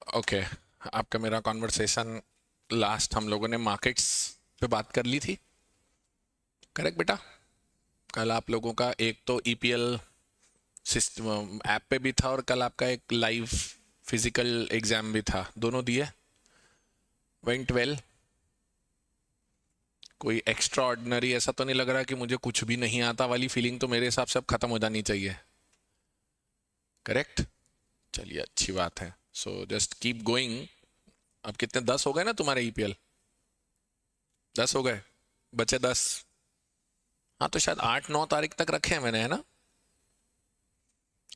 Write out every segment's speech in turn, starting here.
Okay. आपका मेरा conversation last हम लोगों ने मार्केट्स पे बात कर ली थी, करेक्ट बेटा? कल आप लोगों का एक तो ईपीएल सिस्टम ऐप पे भी था और कल आपका एक लाइव फिजिकल एग्जाम भी था, दोनों दिए। Went well? कोई एक्स्ट्रा ऑर्डिनरी ऐसा तो नहीं लग रहा कि मुझे कुछ भी नहीं आता वाली फीलिंग तो मेरे हिसाब से अब खत्म हो जानी चाहिए, करेक्ट? चलिए, अच्छी बात है। So just keep going. अब कितने 10 हो गए ना तुम्हारे ईपीएल? 10 हो गए, बचे 10। हाँ तो शायद 8-9 तारीख तक रखे हैं मैंने, है ना?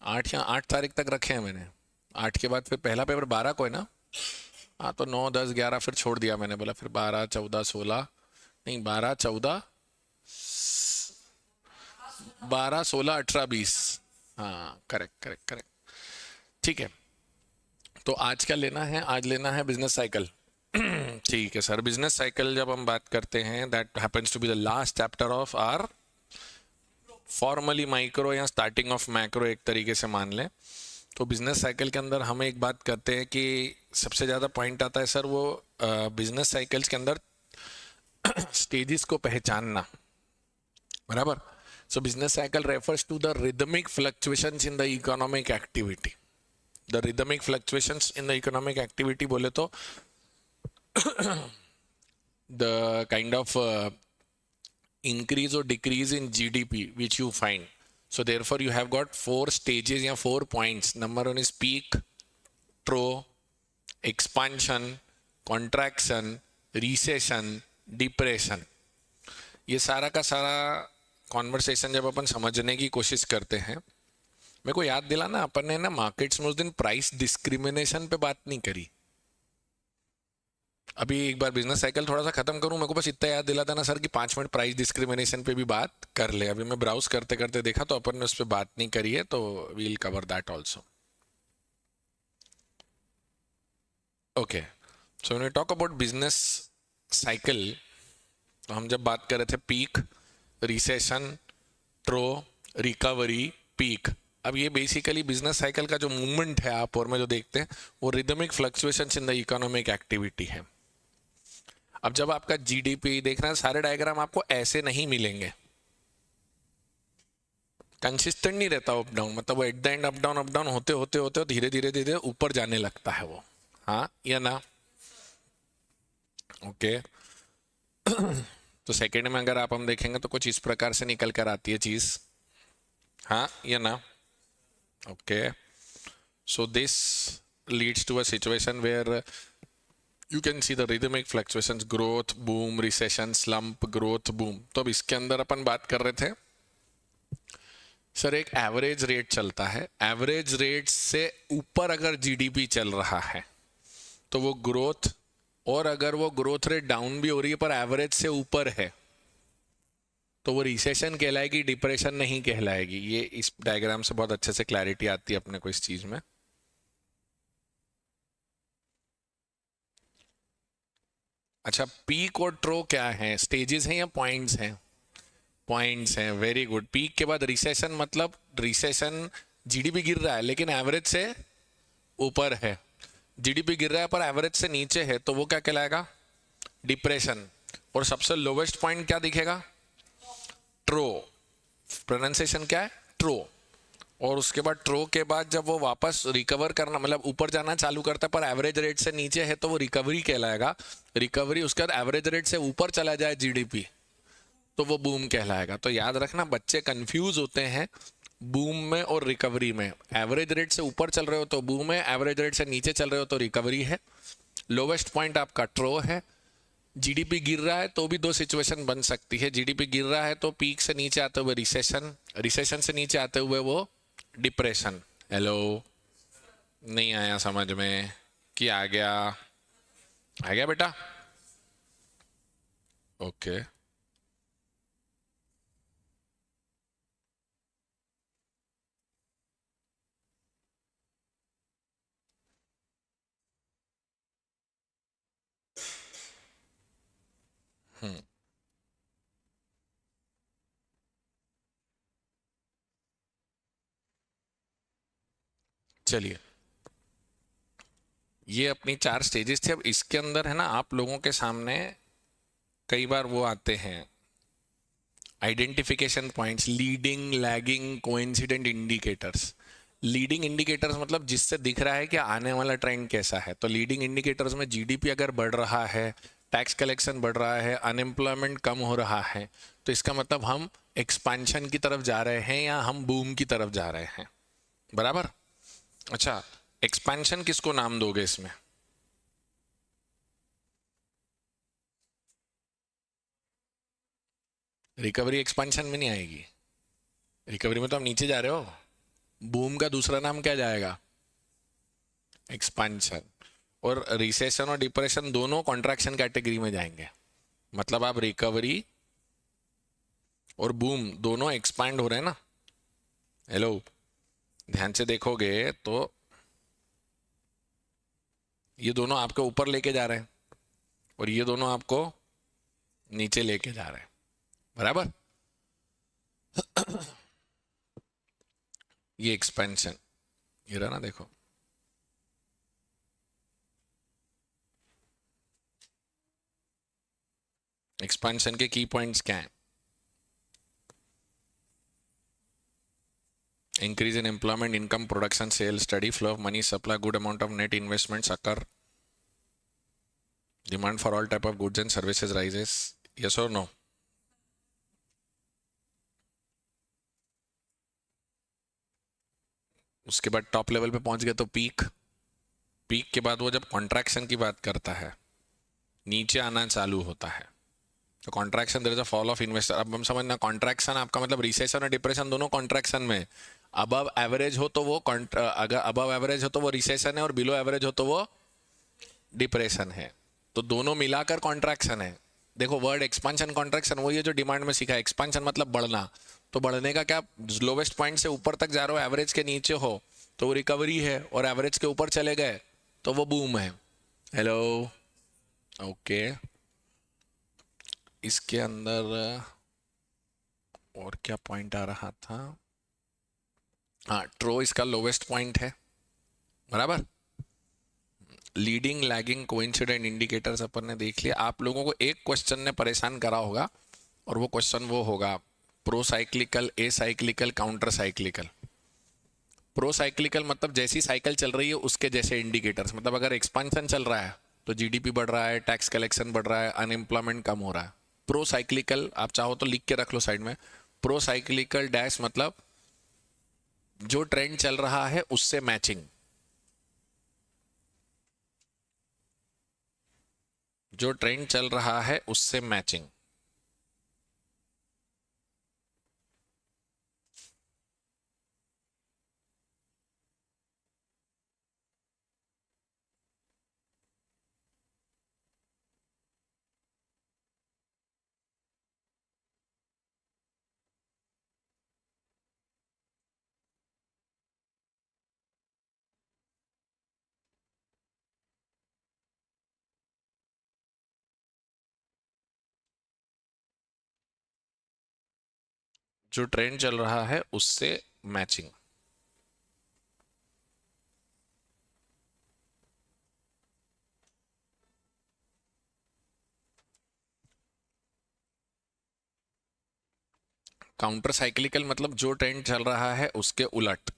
8 या 8 तारीख तक रखे हैं मैंने। 8 के बाद फिर पहला पेपर 12 को है ना? हाँ तो 9, 10, 11 फिर छोड़ दिया मैंने, बोला फिर 12, 14, 16। नहीं, 12, 14, 12, 16, 18, 20। हाँ, करेक्ट करेक्ट करेक्ट। ठीक है। तो आज क्या लेना है? आज लेना है बिजनेस साइकिल। ठीक है सर, बिजनेस साइकिल जब हम बात करते हैं, that happens to be the last chapter of our formally micro या स्टार्टिंग ऑफ मैक्रो, एक तरीके से मान लें। तो बिजनेस साइकिल के अंदर हम एक बात करते हैं कि सबसे ज़्यादा पॉइंट आता है सर वो बिजनेस साइकिल्स के अंदर स्टेजेस को पहचानना, बराबर? So business cycle refers to the rhythmic fluctuations in the economic activity. The rhythmic fluctuations in the economic activity बोले तो the kind of increase or decrease in GDP which you find. So therefore you have got four stages या 4 points. Number one is peak, trough, expansion, contraction, recession, depression. ये सारा का सारा conversation जब अपन समझने की कोशिश करते हैं, मेरे को याद दिलाना, अपन ने ना मार्केट्स में उस दिन प्राइस डिस्क्रिमिनेशन पे बात नहीं करी। अभी एक बार बिजनेस साइकिल थोड़ा सा खत्म करूं, मेरे को बस इतना याद दिलाता ना सर कि 5 मिनट प्राइस डिस्क्रिमिनेशन पे भी बात कर ले। अभी मैं ब्राउज करते करते देखा तो अपन ने उस पर बात नहीं करी है, तो we'll cover that also. Okay. So when we talk about business cycle, तो हम जब बात कर रहे थे peak, recession, trough, recovery, peak. अब ये बेसिकली बिजनेस साइकिल का जो मूवमेंट है आप और मैं जो देखते हैं, वो rhythmic fluctuations in the economic activity है। अब जब आपका जीडीपी देखना है, सारे डायग्राम आपको ऐसे नहीं मिलेंगे, कंसिस्टेंट नहीं रहता अप डाउन, मतलब वो at the end up down होते होते होते धीरे धीरे धीरे ऊपर जाने लगता है वो। हाँ या ना? ओके। तो सेकंड में अगर आप हम देखेंगे तो कुछ इस प्रकार से निकल कर आती है चीज। हाँ या ना? Okay. So this leads to a situation where you can see the rhythmic fluctuations, growth boom, recession slump, growth boom। तो अब इसके अंदर अपन बात कर रहे थे सर, एक एवरेज रेट चलता है, एवरेज रेट से ऊपर अगर जीडीपी चल रहा है तो वो ग्रोथ, और अगर वो ग्रोथ रेट डाउन भी हो रही है पर एवरेज से ऊपर है तो वो रिसेशन कहलाएगी, डिप्रेशन नहीं कहलाएगी। ये इस डायग्राम से बहुत अच्छे से क्लैरिटी आती है अपने को इस चीज में। अच्छा, पीक और ट्रो क्या है? स्टेजेस हैं या पॉइंट्स हैं? पॉइंट्स हैं, वेरी गुड। पीक के बाद रिसेशन, मतलब रिसेशन जीडीपी गिर रहा है लेकिन एवरेज से ऊपर है। जीडीपी गिर रहा है पर एवरेज से नीचे है तो वो क्या कहलाएगा? डिप्रेशन। और सबसे लोवेस्ट पॉइंट क्या दिखेगा? ट्रो। प्रोनाउंसिएशन क्या है? ट्रो। और उसके बाद ट्रो के बाद जब वो वापस रिकवर करना, मतलब ऊपर जाना चालू करता है पर एवरेज रेट से नीचे है तो वो रिकवरी कहलाएगा। रिकवरी, उसके बाद एवरेज रेट से ऊपर चला जाए जीडीपी तो वो बूम कहलाएगा। तो याद रखना, बच्चे कंफ्यूज होते हैं बूम में और रिकवरी में। एवरेज रेट से ऊपर चल रहे हो तो बूम है, एवरेज रेट से नीचे चल रहे हो तो रिकवरी है। लोवेस्ट पॉइंट आपका ट्रो है। जीडीपी गिर रहा है तो भी दो सिचुएशन बन सकती है, जीडीपी गिर रहा है तो पीक से नीचे आते हुए रिसेशन, रिसेशन से नीचे आते हुए वो डिप्रेशन। हेलो? नहीं आया समझ में कि आ गया? आ गया बेटा? ओके। चलिए, ये अपनी 4 स्टेजेस थे। अब इसके अंदर है ना, आप लोगों के सामने कई बार वो आते हैं identification points, leading, lagging, coincident indicators. Leading indicators मतलब जिससे दिख रहा है कि आने वाला ट्रेंड कैसा है। तो लीडिंग इंडिकेटर्स में जीडीपी अगर बढ़ रहा है, टैक्स कलेक्शन बढ़ रहा है, अनएम्प्लॉयमेंट कम हो रहा है, तो इसका मतलब हम एक्सपांशन की तरफ जा रहे हैं या हम बूम की तरफ जा रहे हैं। बराबर। अच्छा, एक्सपांशन किसको नाम दोगे इसमें? रिकवरी एक्सपांशन में नहीं आएगी। रिकवरी में तो हम नीचे जा रहे हो। बूम का दूसरा नाम क्या जाएगा? एक्सपांशन। और रिसेशन और डिप्रेशन दोनों कॉन्ट्रैक्शन कैटेगरी में जाएंगे। मतलब आप रिकवरी और बूम दोनों एक्सपांड हो रहे हैं ना। हेलो, ध्यान से देखोगे तो ये दोनों आपको ऊपर लेके जा रहे हैं और ये दोनों आपको नीचे लेके जा रहे हैं। बराबर। ये एक्सपेंशन, ये रहा ना, देखो। एक्सपेंशन के की पॉइंट्स क्या हैं? Increase in employment, income, production, sale, steady flow of money, supply, good amount of net investments occur, demand for all type of goods and services rises. Yes और नो? उसके बाद टॉप लेवल पे पहुंच गए तो peak. Peak के बाद वो जब कॉन्ट्रैक्शन की बात करता है, नीचे आना चालू होता है, तो contraction, there is a fall of investor. अब हम समझना, कॉन्ट्रैक्शन आपका मतलब रिसेशन और डिप्रेशन दोनों कॉन्ट्रैक्शन में। अबव एवरेज हो तो वो अगर अबव एवरेज हो तो वो रिसेशन है, और बिलो एवरेज हो तो वो डिप्रेशन है। तो दोनों मिलाकर कॉन्ट्रैक्शन है। देखो, वर्ड एक्सपांशन कॉन्ट्रैक्शन वही है जो डिमांड में सीखा है। एक्सपांशन मतलब बढ़ना। तो बढ़ने का क्या, लोवेस्ट पॉइंट से ऊपर तक जा रहे हो, एवरेज के नीचे हो तो वो रिकवरी है, और एवरेज के ऊपर चले गए तो वो बूम है। हेलो। ओके। इसके अंदर और क्या पॉइंट आ रहा था? हाँ, ट्रो इसका लोवेस्ट पॉइंट है। बराबर। लीडिंग, लैगिंग, कोइंसिडेंट इंडिकेटर्स अपन ने देख लिया। आप लोगों को एक क्वेश्चन ने परेशान करा होगा, और वो क्वेश्चन वो होगा procyclical, acyclical, countercyclical. Procyclical मतलब जैसी साइकिल चल रही है उसके जैसे इंडिकेटर्स। मतलब अगर एक्सपांशन चल रहा है तो जीडीपी बढ़ रहा है, टैक्स कलेक्शन बढ़ रहा है, अनएम्प्लॉयमेंट कम हो रहा है। प्रो साइक्लिकल आप चाहो तो लिख के रख लो साइड में। प्रो साइक्लिकल डैश मतलब जो ट्रेंड चल रहा है उससे मैचिंग। जो ट्रेंड चल रहा है उससे मैचिंग। जो ट्रेंड चल रहा है उससे मैचिंग। काउंटर साइक्लिकल मतलब जो ट्रेंड चल रहा है उसके उलट।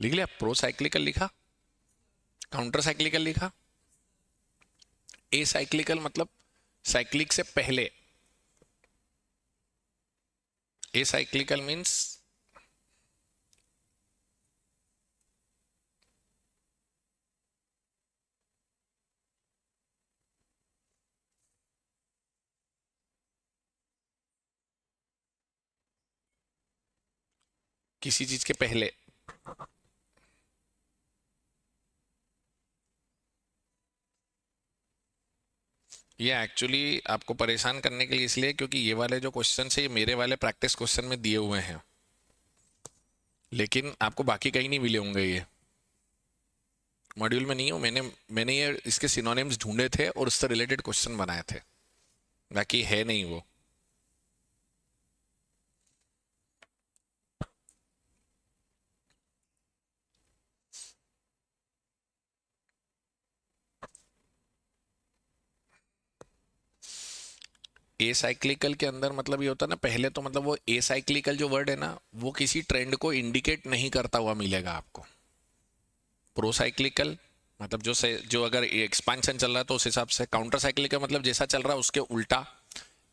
लिख लिया, प्रो साइक्लिकल लिखा, काउंटर साइक्लिकल लिखा। ए साइक्लिकल मतलब साइक्लिक से पहले, ए साइक्लिकल मीन्स किसी चीज के पहले। ये एक्चुअली आपको परेशान करने के लिए इसलिए क्योंकि ये वाले जो क्वेश्चन है ये मेरे वाले प्रैक्टिस क्वेश्चन में दिए हुए हैं, लेकिन आपको बाकी कहीं नहीं मिले होंगे, ये मॉड्यूल में नहीं हो। मैंने ये इसके सिनोनिम्स ढूंढे थे और उससे रिलेटेड क्वेश्चन बनाए थे, बाकी है नहीं वो। ए साइक्लिकल के अंदर मतलब ये होता है ना, पहले तो मतलब वो ए साइक्लिकल जो वर्ड है ना वो किसी ट्रेंड को इंडिकेट नहीं करता हुआ मिलेगा आपको। प्रो साइक्लिकल मतलब जो अगर एक्सपांशन चल रहा है तो उस हिसाब से, काउंटर साइक्लिकल मतलब जैसा चल रहा है उसके उल्टा।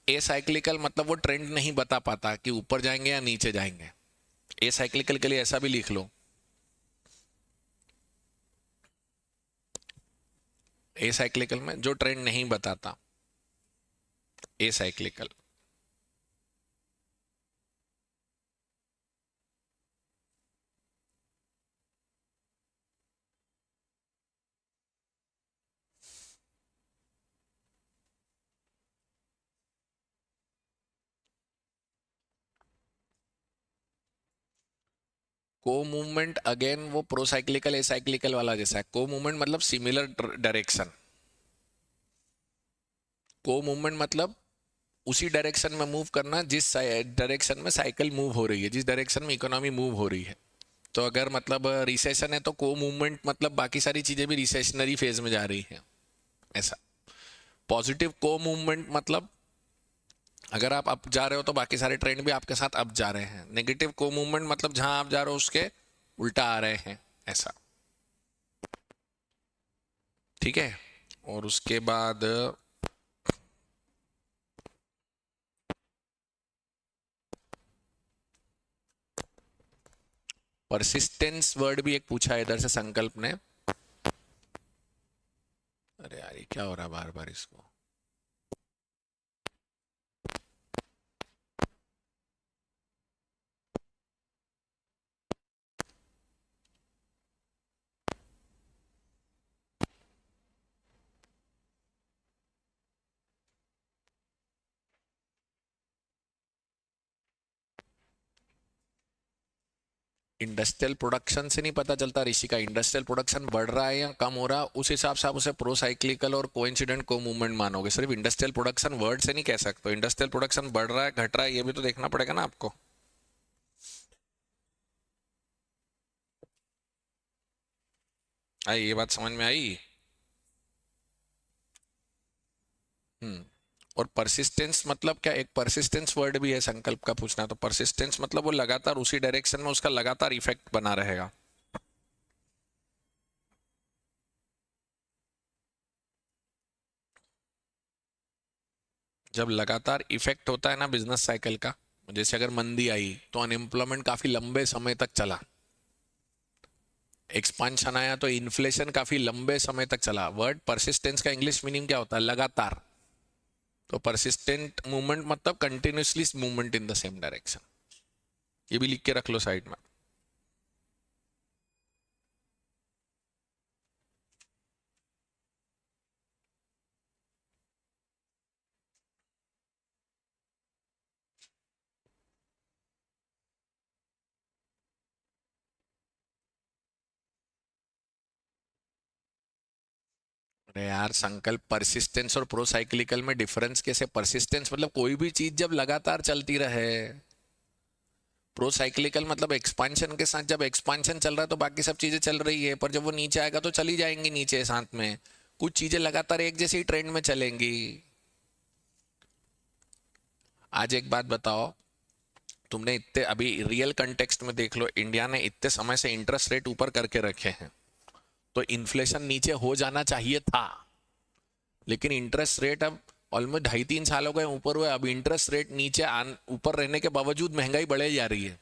ए साइक्लिकल मतलब वो ट्रेंड नहीं बता पाता कि ऊपर जाएंगे या नीचे जाएंगे। ए साइक्लिकल के लिए ऐसा भी लिख लो, ए साइक्लिकल में जो ट्रेंड नहीं बताता, ए साइक्लिकल। को मूवमेंट अगेन वो प्रो साइक्लिकल ए साइक्लिकल वाला जैसा है। को मूवमेंट मतलब सिमिलर डायरेक्शन, को मूवमेंट मतलब उसी डायरेक्शन में मूव करना जिस डायरेक्शन में साइकिल मूव हो रही है, जिस डायरेक्शन में इकोनॉमी मूव हो रही है। तो अगर मतलब रिसेशन है तो को मूवमेंट मतलब बाकी सारी चीजें भी रिसेशनरी फेज में जा रही हैं, ऐसा। पॉजिटिव को मूवमेंट मतलब अगर आप अप जा रहे हो तो बाकी सारे ट्रेंड भी आपके साथ अप जा रहे हैं। नेगेटिव को मूवमेंट मतलब जहां आप जा रहे हो उसके उल्टा आ रहे हैं, ऐसा। ठीक है। और उसके बाद परसिस्टेंस वर्ड भी एक पूछा है इधर से संकल्प ने। अरे यार ये क्या हो रहा है बार बार इसको। इंडस्ट्रियल प्रोडक्शन से नहीं पता चलता ऋषि का इंडस्ट्रियल प्रोडक्शन बढ़ रहा है या कम हो रहा है, उस हिसाब से आप उसे प्रो साइक्लिकल और कोइंसिडेंट को मूवमेंट मानोगे। सिर्फ इंडस्ट्रियल प्रोडक्शन वर्ड से नहीं कह सकते। इंडस्ट्रियल प्रोडक्शन बढ़ रहा है घट रहा है ये भी तो देखना पड़ेगा ना आपको। आई ये बात समझ में आई। और परसिस्टेंस मतलब क्या, एक परसिस्टेंस वर्ड भी है संकल्प का पूछना। तो परसिस्टेंस मतलब वो लगातार उसी डायरेक्शन में उसका लगातार इफेक्ट बना रहेगा। जब लगातार इफेक्ट होता है ना बिजनेस साइकिल का, जैसे अगर मंदी आई तो अनएम्प्लॉयमेंट काफी लंबे समय तक चला, एक्सपांशन आया तो इन्फ्लेशन काफी लंबे समय तक चला। वर्ड परसिस्टेंस का इंग्लिश मीनिंग क्या होता है, लगातार। तो परसिस्टेंट मूवमेंट मतलब continuously movement in the same direction. ये भी लिख के रख लो साइड में। अरे यार संकल्प, परसिस्टेंस और प्रो साइक्लिकल में डिफरेंस कैसे। परसिस्टेंस मतलब कोई भी चीज जब लगातार चलती रहे। प्रो साइक्लिकल मतलब एक्सपांशन के साथ, जब एक्सपांशन चल रहा है तो बाकी सब चीजें चल रही है, पर जब वो नीचे आएगा तो चली जाएंगी नीचे साथ में। कुछ चीजें लगातार एक जैसी ट्रेंड में चलेंगी। आज एक बात बताओ, तुमने इतने अभी रियल कंटेक्स्ट में देख लो, इंडिया ने इतने समय से इंटरेस्ट रेट ऊपर करके रखे हैं, तो इन्फ्लेशन नीचे हो जाना चाहिए था, लेकिन इंटरेस्ट रेट अब ऑलमोस्ट 2.5-3 साल हो गए ऊपर हुए, अब इंटरेस्ट रेट नीचे ऊपर रहने के बावजूद महंगाई बढ़े जा रही है।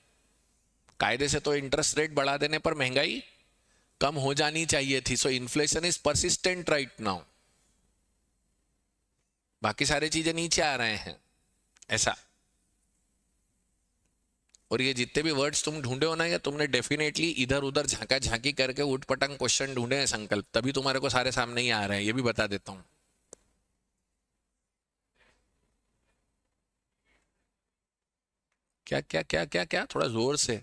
कायदे से तो इंटरेस्ट रेट बढ़ा देने पर महंगाई कम हो जानी चाहिए थी। सो inflation is persistent right now, बाकी सारी चीजें नीचे आ रहे हैं ऐसा। और ये जितने भी वर्ड्स तुम ढूंढे हो ना, या तुमने डेफिनेटली इधर उधर झांका झांकी करके उठपटंग क्वेश्चन ढूंढे हैं संकल्प, तभी तुम्हारे को सारे सामने ही आ रहे हैं, ये भी बता देता हूं। क्या क्या क्या क्या क्या, थोड़ा जोर से।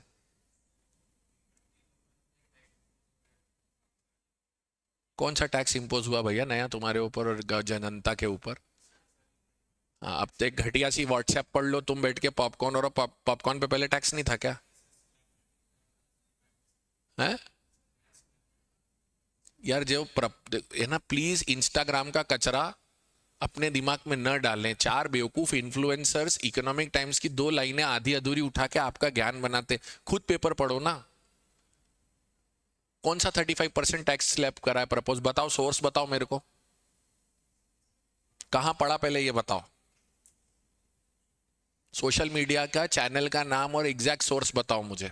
कौन सा टैक्स इंपोज हुआ भैया नया तुम्हारे ऊपर और जनता के ऊपर? हाँ, अब तो एक घटिया सी व्हाट्सएप पढ़ लो तुम बैठ के, पॉपकॉर्न, और पॉपकॉर्न पे पहले टैक्स नहीं था क्या? है यार, जो है ना, प्लीज इंस्टाग्राम का कचरा अपने दिमाग में न डालें। 4 बेवकूफ इन्फ्लुएंसर्स इकोनॉमिक टाइम्स की 2 लाइनें आधी अधूरी उठा के आपका ज्ञान बनाते। खुद पेपर पढ़ो ना। कौन सा 35% टैक्स स्लैब करा है प्रपोज? बताओ, सोर्स बताओ मेरे को, कहां पढ़ा पहले ये बताओ। सोशल मीडिया का चैनल का नाम और एग्जैक्ट सोर्स बताओ मुझे।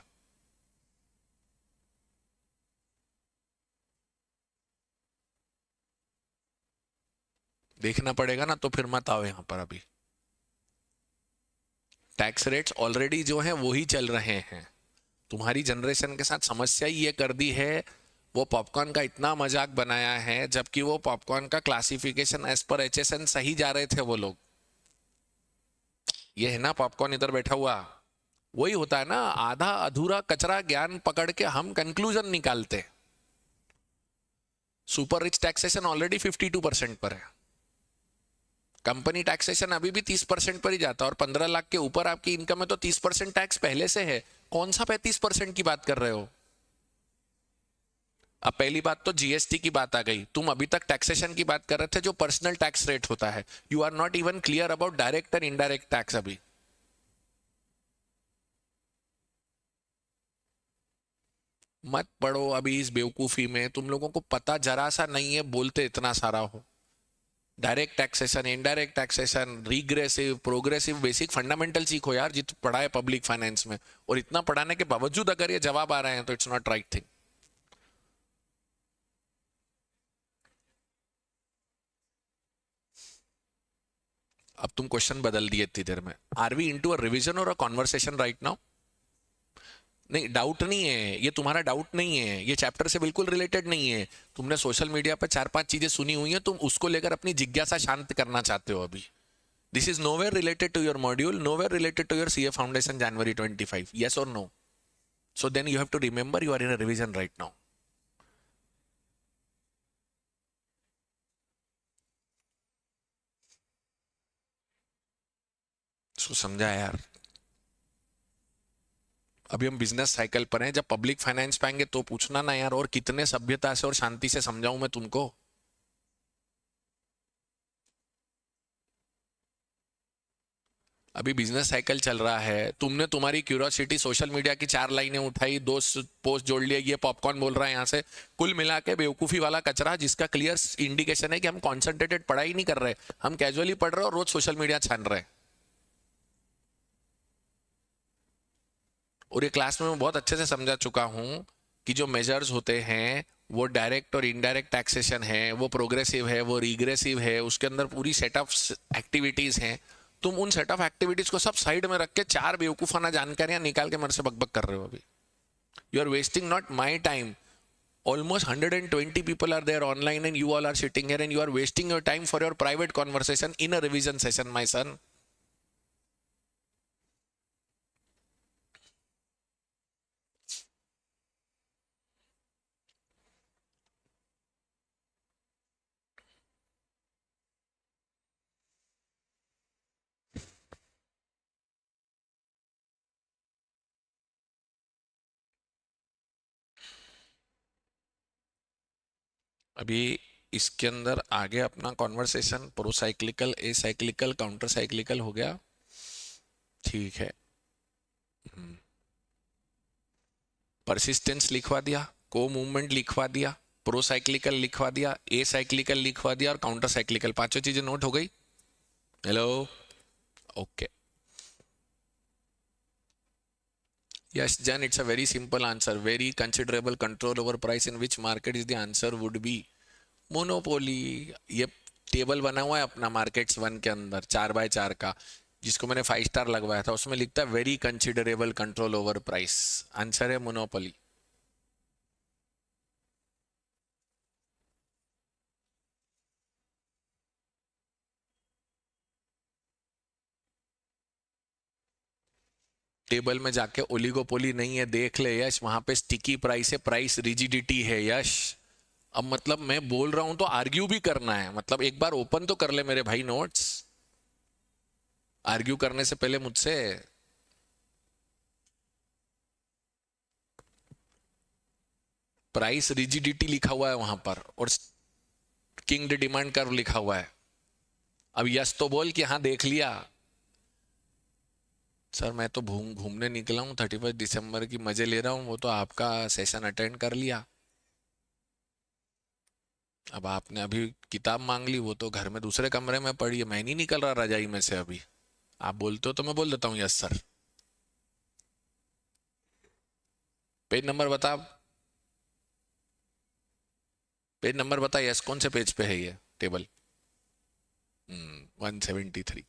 देखना पड़ेगा ना, तो फिर मत आओ यहां पर अभी। टैक्स रेट्स ऑलरेडी जो है वो ही चल रहे हैं। तुम्हारी जनरेशन के साथ समस्या ही ये कर दी है, वो पॉपकॉर्न का इतना मजाक बनाया है, जबकि वो पॉपकॉर्न का क्लासिफिकेशन एज पर HSN सही जा रहे थे वो लोग। ये है ना पॉपकॉर्न इधर बैठा हुआ, वही होता है ना, आधा अधूरा कचरा ज्ञान पकड़ के हम कंक्लूजन निकालते। सुपर रिच टैक्सेशन ऑलरेडी 52% पर है, कंपनी टैक्सेशन अभी भी 30% पर ही जाता है, और 15 लाख के ऊपर आपकी इनकम है तो 30% टैक्स पहले से है। कौन सा 35% की बात कर रहे हो? अब पहली बात तो जीएसटी की बात आ गई, तुम अभी तक टैक्सेशन की बात कर रहे थे जो पर्सनल टैक्स रेट होता है। You are not even clear about direct and indirect tax. अभी मत पढ़ो अभी इस बेवकूफी में, तुम लोगों को पता जरा सा नहीं है, बोलते इतना सारा हो। Direct taxation, indirect taxation, regressive, progressive, basic fundamental सीखो यार, जित पढ़ा है पब्लिक फाइनेंस में। और इतना पढ़ाने के बावजूद अगर ये जवाब आ रहे हैं तो इट्स नॉट राइट थिंग। अब तुम क्वेश्चन बदल दिए इतनी देर में। Are we into a revision और अ कॉन्वर्सेशन राइट नाउ? नहीं, डाउट नहीं है ये, तुम्हारा डाउट नहीं है, ये चैप्टर से बिल्कुल रिलेटेड नहीं है। तुमने सोशल मीडिया पर 4-5 चीजें सुनी हुई हैं, तुम उसको लेकर अपनी जिज्ञासा शांत करना चाहते हो अभी। This is nowhere related to your module, nowhere related to your CA Foundation January 25. Yes or no? So then you have to remember you are in a revision right now. So समझा यार। अभी हम business cycle पर हैं, जब public finance पाएंगे तो पूछना ना यार, और कितने सभ्यता से और शांति से समझाऊं मैं तुमको। अभी बिजनेस साइकिल चल रहा है, तुमने तुम्हारी क्यूरियोसिटी सोशल मीडिया की 4 लाइनें उठाई, 2 पोस्ट जोड़ लिए, ये पॉपकॉर्न बोल रहा है यहाँ से, कुल मिला के बेवकूफी वाला कचरा, जिसका क्लियर इंडिकेशन है कि हम कॉन्सेंट्रेटेड पढ़ाई नहीं कर रहे, हम कैजुअली पढ़ रहे और रोज सोशल मीडिया छान रहे। और ये क्लास में मैं बहुत अच्छे से समझा चुका हूं कि जो मेजर्स होते हैं वो डायरेक्ट और इनडायरेक्ट टैक्सेशन है, वो प्रोग्रेसिव है, वो रिग्रेसिव है, उसके अंदर पूरी सेट ऑफ एक्टिविटीज हैं। तुम उन सेट ऑफ एक्टिविटीज को सब साइड में रख के 4 बेवकूफाना जानकारियां निकाल के मेरे से बकबक कर रहे हो अभी। You are wasting not my time. Almost 120 people are there online and you all are sitting here and you are wasting your time for your private conversation in a revision session, my son. अभी इसके अंदर आगे अपना conversation प्रोसाइक्लिकल, ए cyclical, counter cyclical हो गया, ठीक है। Persistence लिखवा दिया, को मूवमेंट लिखवा दिया, प्रो साइक्लिकल लिखवा दिया, ए साइक्लिकल लिखवा दिया और काउंटर साइक्लिकल, पांचों चीजें नोट हो गई? Hello, okay. Yes, Jan, it's a very simple answer. Very considerable control over price in which market is the answer would be monopoly. ये टेबल बना हुआ है अपना मार्केट्स वन के अंदर 4x4 का, जिसको मैंने 5 स्टार लगवाया था, उसमें लिखता है very considerable control over price. Answer है मोनोपोली। टेबल में जाके ओलिगोपोली नहीं है, देख ले यश, वहां पे स्टिकी प्राइस है, प्राइस रिजिडिटी है यश। अब मतलब मैं बोल रहा हूं तो आर्ग्यू भी करना है, मतलब एक बार ओपन तो कर ले मेरे भाई नोट्स, आर्ग्यू करने से पहले मुझसे। प्राइस रिजिडिटी लिखा हुआ है वहां पर और किंग डिमांड कर्व लिखा हुआ है। अब यस तो बोल कि हाँ देख लिया। सर मैं तो घूमने निकला हूँ, 31 दिसंबर की मजे ले रहा हूँ, वो तो आपका सेशन अटेंड कर लिया। अब आपने अभी किताब मांग ली, वो तो घर में दूसरे कमरे में पड़ी है, मैं नहीं निकल रहा रजाई में से अभी। आप बोलते हो तो मैं बोल देता हूँ यस सर। पेज नंबर बता, पेज नंबर बता यस, कौन से पेज पे है ये टेबल? 173।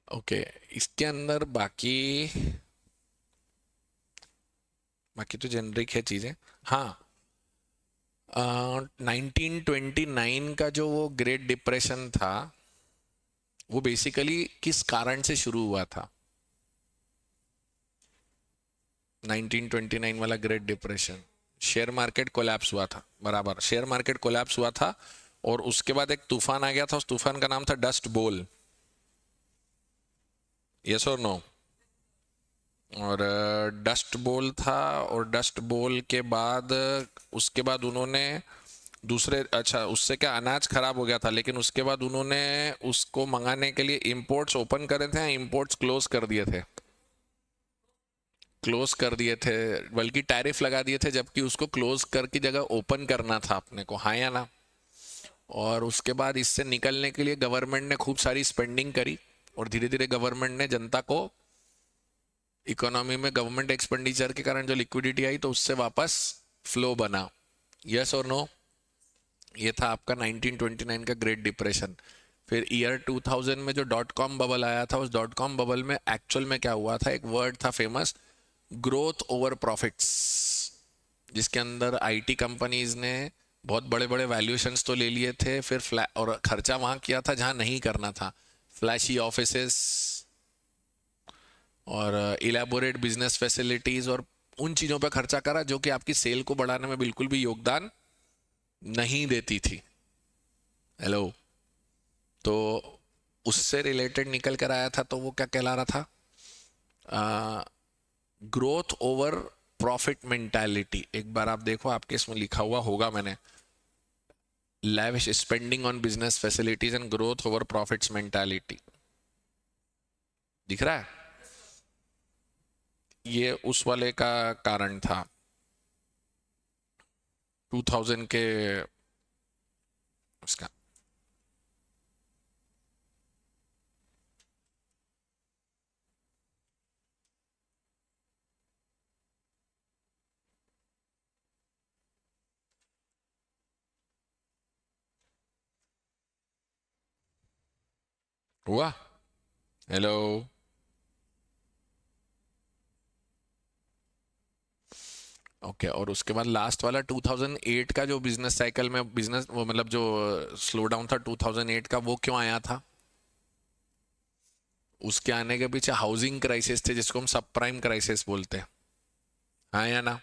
ओके, इसके अंदर बाकी बाकी तो जेनरिक है चीजें। हाँ, 1929 का जो वो ग्रेट डिप्रेशन था, वो बेसिकली किस कारण से शुरू हुआ था? 1929 वाला great depression, share market collapse हुआ था, बराबर, शेयर मार्केट कोलैप्स हुआ था और उसके बाद एक तूफान आ गया था, उस तूफान का नाम था डस्ट बोल। यस और नो? और डस्ट बोल था, और डस्ट बोल के बाद उसके बाद उन्होंने दूसरे, अच्छा उससे क्या अनाज खराब हो गया था, लेकिन उसके बाद उन्होंने उसको मंगाने के लिए इंपोर्ट्स ओपन करे थे, इंपोर्ट्स क्लोज कर दिए थे, क्लोज कर दिए थे, बल्कि टैरिफ लगा दिए थे, जबकि उसको क्लोज कर की जगह ओपन करना था अपने को, हाँ या ना? और उसके बाद इससे निकलने के लिए गवर्नमेंट ने खूब सारी स्पेंडिंग करी और धीरे धीरे गवर्नमेंट ने जनता को, इकोनॉमी में गवर्नमेंट एक्सपेंडिचर के कारण जो लिक्विडिटी आई तो उससे वापस फ्लो बना। यस और नो? ये था आपका 1929 का ग्रेट डिप्रेशन। फिर ईयर 2000 में जो डॉट कॉम बबल आया था, उस डॉट कॉम बबल में एक्चुअल में क्या हुआ था, एक वर्ड था फेमस, ग्रोथ ओवर प्रॉफिट्स, जिसके अंदर आईटी कंपनीज ने बहुत बड़े बड़े वैल्यूएशंस तो ले लिए थे, फिर और खर्चा वहां किया था जहां नहीं करना था, फ्लैशी ऑफिसेस और इलेबोरेट बिजनेस फैसिलिटीज, और उन चीजों पर खर्चा करा जो कि आपकी सेल को बढ़ाने में बिल्कुल भी योगदान नहीं देती थी। हेलो, तो उससे रिलेटेड निकल कर आया था, तो वो क्या कहला रहा था? Growth over profit mentality. एक बार आप देखो, आपके इसमें लिखा हुआ होगा मैंने, lavish spending on business facilities and growth over profits mentality, दिख रहा है? ये उस वाले का कारण था 2000 के उसका। हुआ? Hello, okay. और उसके बाद लास्ट वाला 2008 का जो बिजनेस साइकिल में बिजनेस, वो मतलब जो स्लो डाउन था 2008 का, वो क्यों आया था? उसके आने के पीछे हाउसिंग क्राइसिस थे, जिसको हम सब प्राइम क्राइसिस बोलते हैं, हाँ या ना?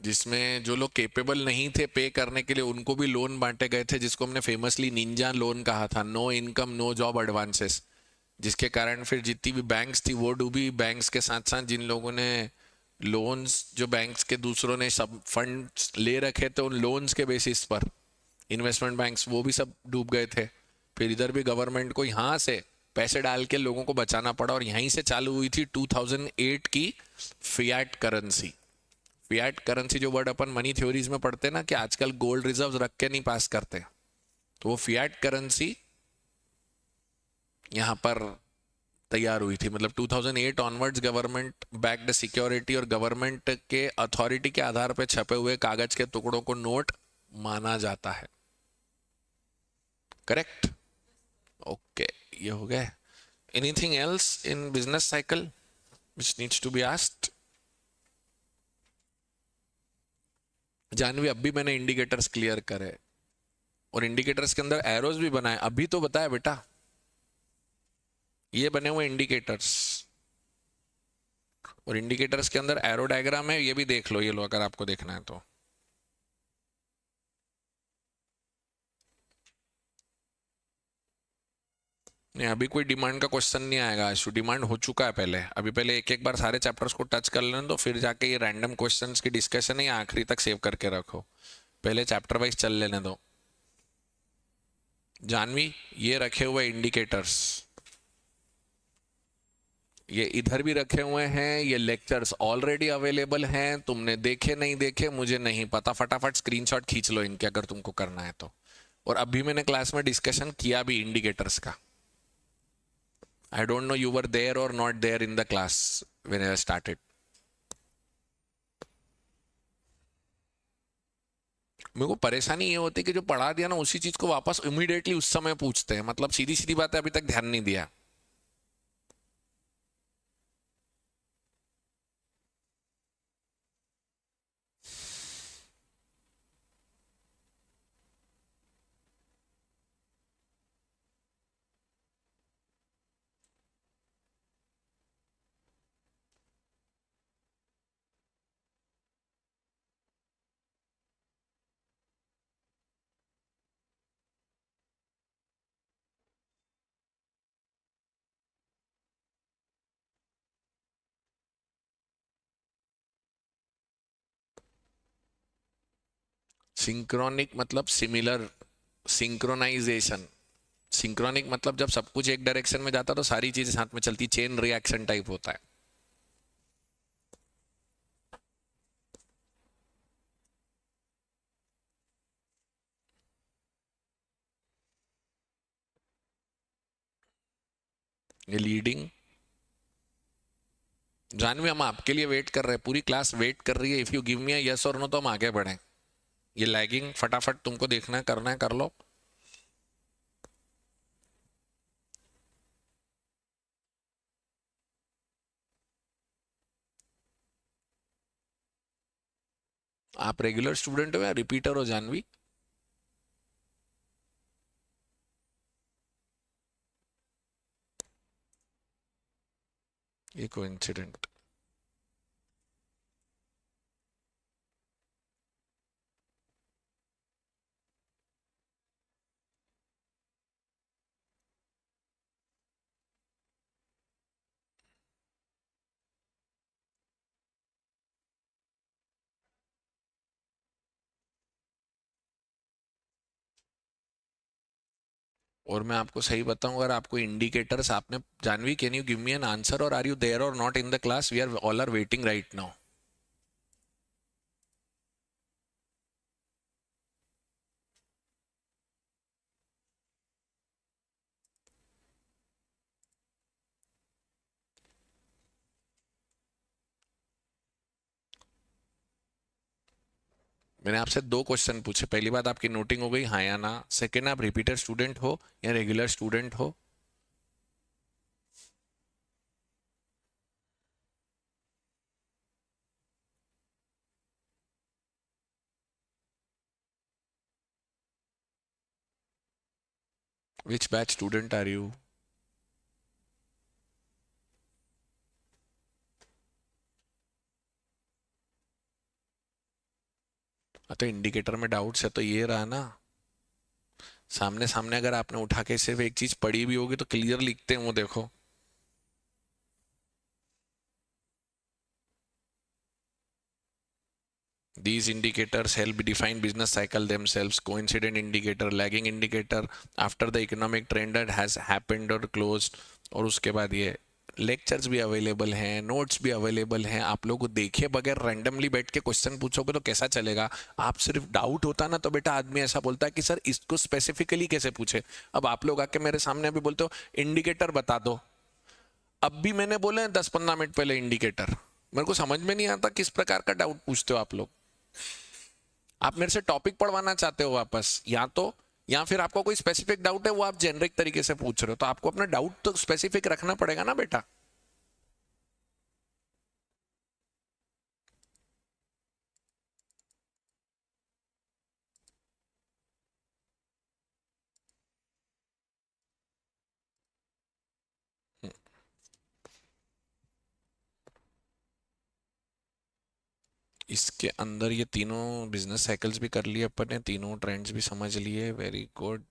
जिसमें जो लोग केपेबल नहीं थे पे करने के लिए, उनको भी लोन बांटे गए थे, जिसको हमने फेमसली निंजा लोन कहा था, no income no job advances, जिसके कारण फिर जितनी भी बैंक्स थी वो डूबी। बैंक्स के साथ साथ जिन लोगों ने लोन्स जो बैंक्स के दूसरों ने सब फंड्स ले रखे थे उन लोन्स के बेसिस पर, इन्वेस्टमेंट बैंक्स वो भी सब डूब गए थे। फिर इधर भी गवर्नमेंट को यहाँ से पैसे डाल के लोगों को बचाना पड़ा, और यहीं से चालू हुई थी 2008 की फियाट करेंसी। फियाट करेंसी जो वर्ड अपन मनी थ्योरीज में पढ़ते हैं ना, कि आजकल गोल्ड रिजर्व्स रख के नहीं पास करते, तो वो फियाट करेंसी यहाँ पर तैयार हुई थी। मतलब 2008 ऑनवर्ड्स गवर्नमेंट बैक्ड सिक्योरिटी और गवर्नमेंट के अथॉरिटी के आधार पर छपे हुए कागज के टुकड़ों को नोट माना जाता है। करेक्ट? ओके, ये हो गया। Anything else in business cycle which needs to be asked? Janvi, अब भी मैंने इंडिकेटर्स क्लियर करे, और इंडिकेटर्स के अंदर एरोज भी बनाए, अभी तो बताया बेटा। ये बने हुए इंडिकेटर्स, और इंडिकेटर्स के अंदर एरो डायग्राम है, ये भी देख लो, ये लो अगर आपको देखना है तो। नहीं, अभी कोई डिमांड का क्वेश्चन नहीं आएगा आशु, डिमांड हो चुका है पहले। अभी पहले एक एक बार सारे चैप्टर्स को टच कर लेने दो, फिर जाके ये रैंडम क्वेश्चंस की डिस्कशन है, आखिरी तक सेव करके रखो। पहले चैप्टर वाइज चल लेने दो। जानवी, ये रखे हुए इंडिकेटर्स, ये इधर भी रखे हुए हैं, ये लेक्चर्स ऑलरेडी अवेलेबल हैं, तुमने देखे नहीं देखे मुझे नहीं पता, फटाफट स्क्रीनशॉट खींच लो इनके अगर तुमको करना है तो। और अभी मैंने क्लास में डिस्कशन किया भी इंडिकेटर्स का। I don't know you were there or not there in the class when I started. मेरे को परेशानी ये होती है कि जो पढ़ा दिया ना उसी चीज को वापस इमीडिएटली उस समय पूछते हैं, मतलब सीधी सीधी बातें अभी तक ध्यान नहीं दिया। सिंक्रोनिक मतलब सिमिलर, सिंक्रोनाइजेशन। सिंक्रोनिक मतलब जब सब कुछ एक डायरेक्शन में जाता तो सारी चीजें साथ में चलती, चेन रिएक्शन टाइप होता है। ये लीडिंग। जानवी, हम आपके लिए वेट कर रहे हैं, पूरी क्लास वेट कर रही है। If you give me a yes और नो तो हम आगे बढ़ें। ये लैगिंग फटाफट तुमको देखना है, करना है, कर लो। आप रेगुलर स्टूडेंट हो या रिपीटर हो जानवी? ये कोइंसिडेंट। और मैं आपको सही बताऊं, अगर आपको इंडिकेटर्स आपने, Janvi can you give me an answer, और आर यू देयर और not in the class? We are all are waiting right now. मैंने आपसे दो क्वेश्चन पूछे, पहली बात आपकी नोटिंग हो गई हाँ या ना, सेकेंड आप रिपीटर स्टूडेंट हो या रेगुलर स्टूडेंट हो? विच बैच स्टूडेंट आर यू? तो इंडिकेटर में डाउट्स है तो ये रहा ना, सामने सामने अगर आपने उठा के सिर्फ एक चीज पढ़ी भी होगी तो क्लियर लिखते हैं वो, देखो। These indicators help define business cycle themselves. Coincident indicator, lagging indicator, after the economic trend that has happened or closed. और उसके बाद ये लेक्चर्स भी अवेलेबल हैं, नोट्स भी अवेलेबल हैं, आप लोग को देखे बगैर रैंडमली बैठ के क्वेश्चन पूछोगे तो कैसा चलेगा? आप सिर्फ डाउट होता ना तो बेटा आदमी ऐसा बोलता है कि सर इसको स्पेसिफिकली कैसे पूछे। अब आप लोग आके मेरे सामने अभी बोलते हो इंडिकेटर बता दो, अब भी मैंने बोले 10-15 मिनट पहले इंडिकेटर, मेरे को समझ में नहीं आता किस प्रकार का डाउट पूछते हो आप लोग। आप मेरे से टॉपिक पढ़वाना चाहते हो वापस, या फिर आपको कोई स्पेसिफिक डाउट है वो आप जेनरिक तरीके से पूछ रहे हो, तो आपको अपना डाउट तो स्पेसिफिक रखना पड़ेगा ना बेटा। इसके अंदर ये तीनों बिजनेस साइकिल्स भी कर लिए अपन ने, तीनों ट्रेंड्स भी समझ लिए, वेरी गुड।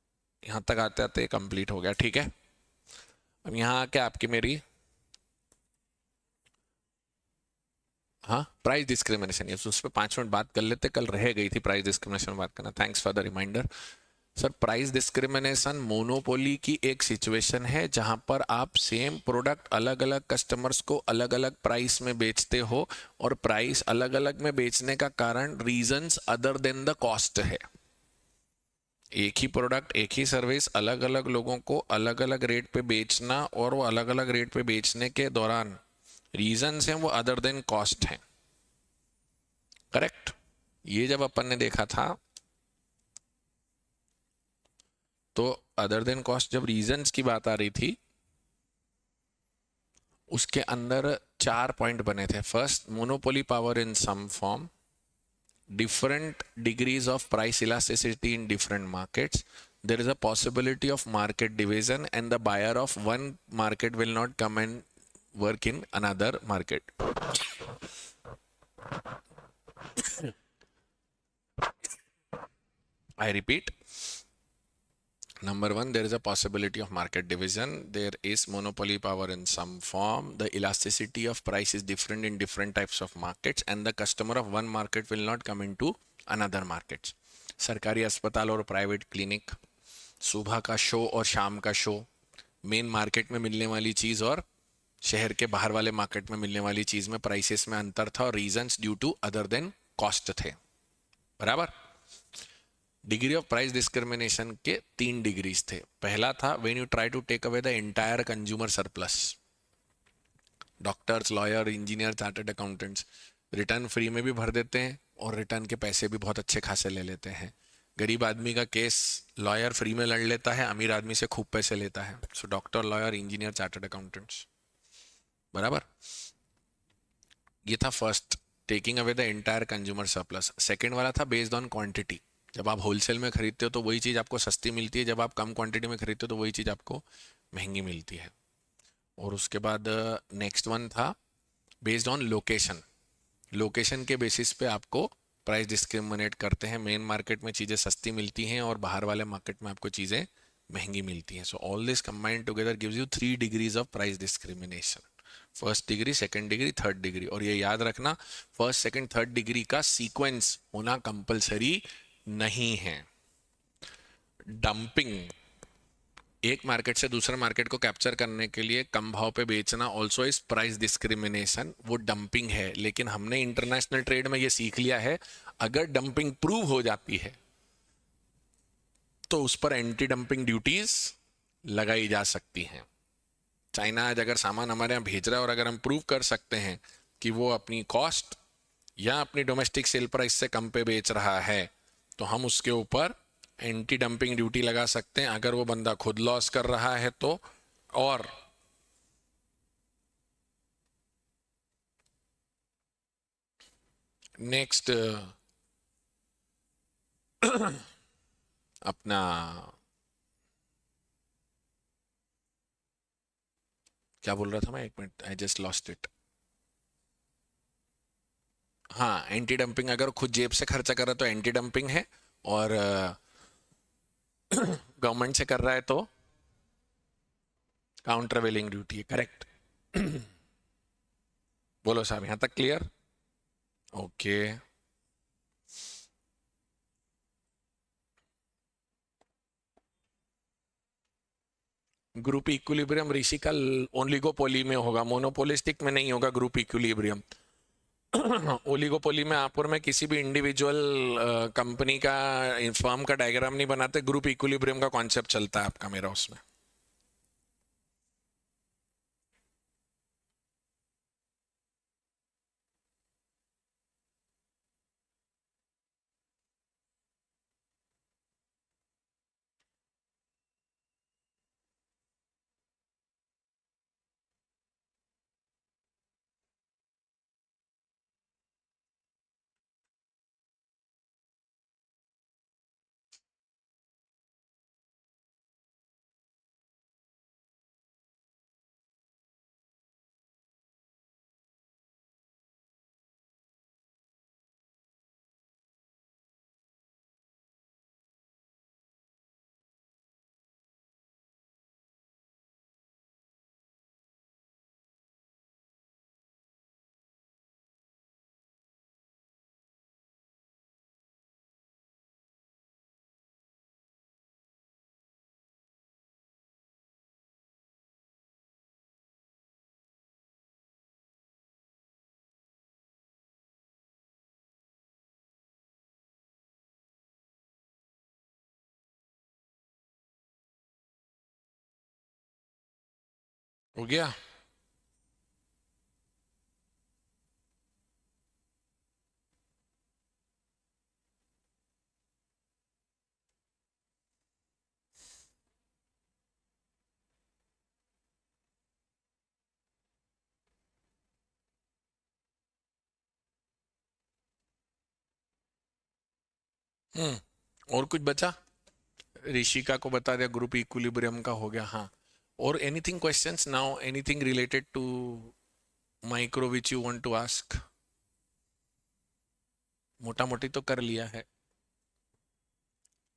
यहाँ तक आते आते कंप्लीट हो गया, ठीक है। अब यहाँ आके आपकी मेरी, हाँ, प्राइस डिस्क्रिमिनेशन, ये उस पर 5 मिनट बात कर लेते, कल रह गई थी प्राइस डिस्क्रिमिनेशन बात करना, thanks for the reminder. Sir price discrimination monopoly की एक सिचुएशन है जहां पर आप सेम प्रोडक्ट अलग अलग कस्टमर्स को अलग अलग प्राइस में बेचते हो, और प्राइस अलग अलग में बेचने का कारण reasons other than the cost है। एक ही प्रोडक्ट, एक ही सर्विस अलग अलग लोगों को अलग अलग रेट पे बेचना, और वो अलग अलग रेट पे बेचने के दौरान रीजंस हैं वो अदर देन कॉस्ट हैं, करेक्ट। ये जब अपन ने देखा था तो अदर देन कॉस्ट, जब रीजंस की बात आ रही थी उसके अंदर 4 पॉइंट बने थे। First, monopoly power in some form, different degrees of price elasticity in different markets, there is a possibility of market division, and the buyer of one market will not come and work in another market. I repeat, number one, there is a possibility of market division, there is monopoly power in some form, the elasticity of price is different in different types of markets, and the customer of one market will not come into another markets. सरकारी अस्पताल और private clinic, सुबह का show और शाम का show, main market में मिलने वाली चीज़ और शहर के बाहर वाले मार्केट में मिलने वाली चीज़ में प्राइसेस में अंतर था, और reasons due to other than cost थे, बराबर। डिग्री ऑफ प्राइस डिस्क्रिमिनेशन के 3 डिग्रीज थे। पहला था when you try to take away the entire consumer surplus, doctors, lawyer, engineer, chartered accountants return free में भी भर देते हैं और रिटर्न के पैसे भी बहुत अच्छे खासे ले लेते हैं। गरीब आदमी का केस लॉयर फ्री में लड़ लेता है, अमीर आदमी से खूब पैसे लेता है। So doctor, lawyer, engineer, chartered accountants, बराबर। ये था first, taking away the entire consumer surplus. Second वाला था बेस्ड ऑन क्वांटिटी, जब आप होलसेल में खरीदते हो तो वही चीज़ आपको सस्ती मिलती है, जब आप कम क्वांटिटी में खरीदते हो तो वही चीज़ आपको महंगी मिलती है। और उसके बाद नेक्स्ट वन था बेस्ड ऑन लोकेशन, लोकेशन के बेसिस पे आपको प्राइस डिस्क्रिमिनेट करते हैं, मेन मार्केट में चीज़ें सस्ती मिलती हैं और बाहर वाले मार्केट में आपको चीज़ें महंगी मिलती हैं। So all this combined together gives you 3 degrees of price discrimination, first degree, second degree, third degree. और ये याद रखना, फर्स्ट सेकंड थर्ड डिग्री का सीक्वेंस होना कंपलसरी नहीं है। डंपिंग, एक मार्केट से दूसरे मार्केट को कैप्चर करने के लिए कम भाव पे बेचना ऑल्सो इज प्राइस डिस्क्रिमिनेशन, वो डंपिंग है। लेकिन हमने इंटरनेशनल ट्रेड में ये सीख लिया है, अगर डंपिंग प्रूव हो जाती है तो उस पर एंटी डंपिंग ड्यूटीज लगाई जा सकती हैं। चाइना आज अगर सामान हमारे यहाँ भेज रहा है और अगर हम प्रूव कर सकते हैं कि वो अपनी कॉस्ट या अपनी डोमेस्टिक सेल प्राइस से कम पे बेच रहा है, तो हम उसके ऊपर एंटी डंपिंग ड्यूटी लगा सकते हैं, अगर वो बंदा खुद लॉस कर रहा है तो। और नेक्स्ट अपना क्या बोल रहा था मैं, 1 minute, I just lost it. हाँ, एंटी डंपिंग, अगर खुद जेब से खर्चा कर रहा है तो एंटी डंपिंग है, और गवर्नमेंट से कर रहा है तो काउंटर वेलिंग ड्यूटी है, करेक्ट। बोलो साहब, यहाँ तक क्लियर? ओके, ग्रुप इक्विलिब्रियम ऋषि का ओलिगोपोली में होगा, मोनोपोलिस्टिक में नहीं होगा ग्रुप इक्विलिब्रियम। ओलिगोपोली में आप और मैं किसी भी इंडिविजुअल कंपनी का, फर्म का डायग्राम नहीं बनाते, ग्रुप इक्विलिब्रियम का कॉन्सेप्ट चलता है आपका मेरा उसमें। हो गया। और कुछ बचा? ऋषिका को बता दिया, ग्रुप इक्विलिब्रियम का हो गया। हाँ, और anything questions now, anything related to micro which you want to ask? मोटा मोटी तो कर लिया है।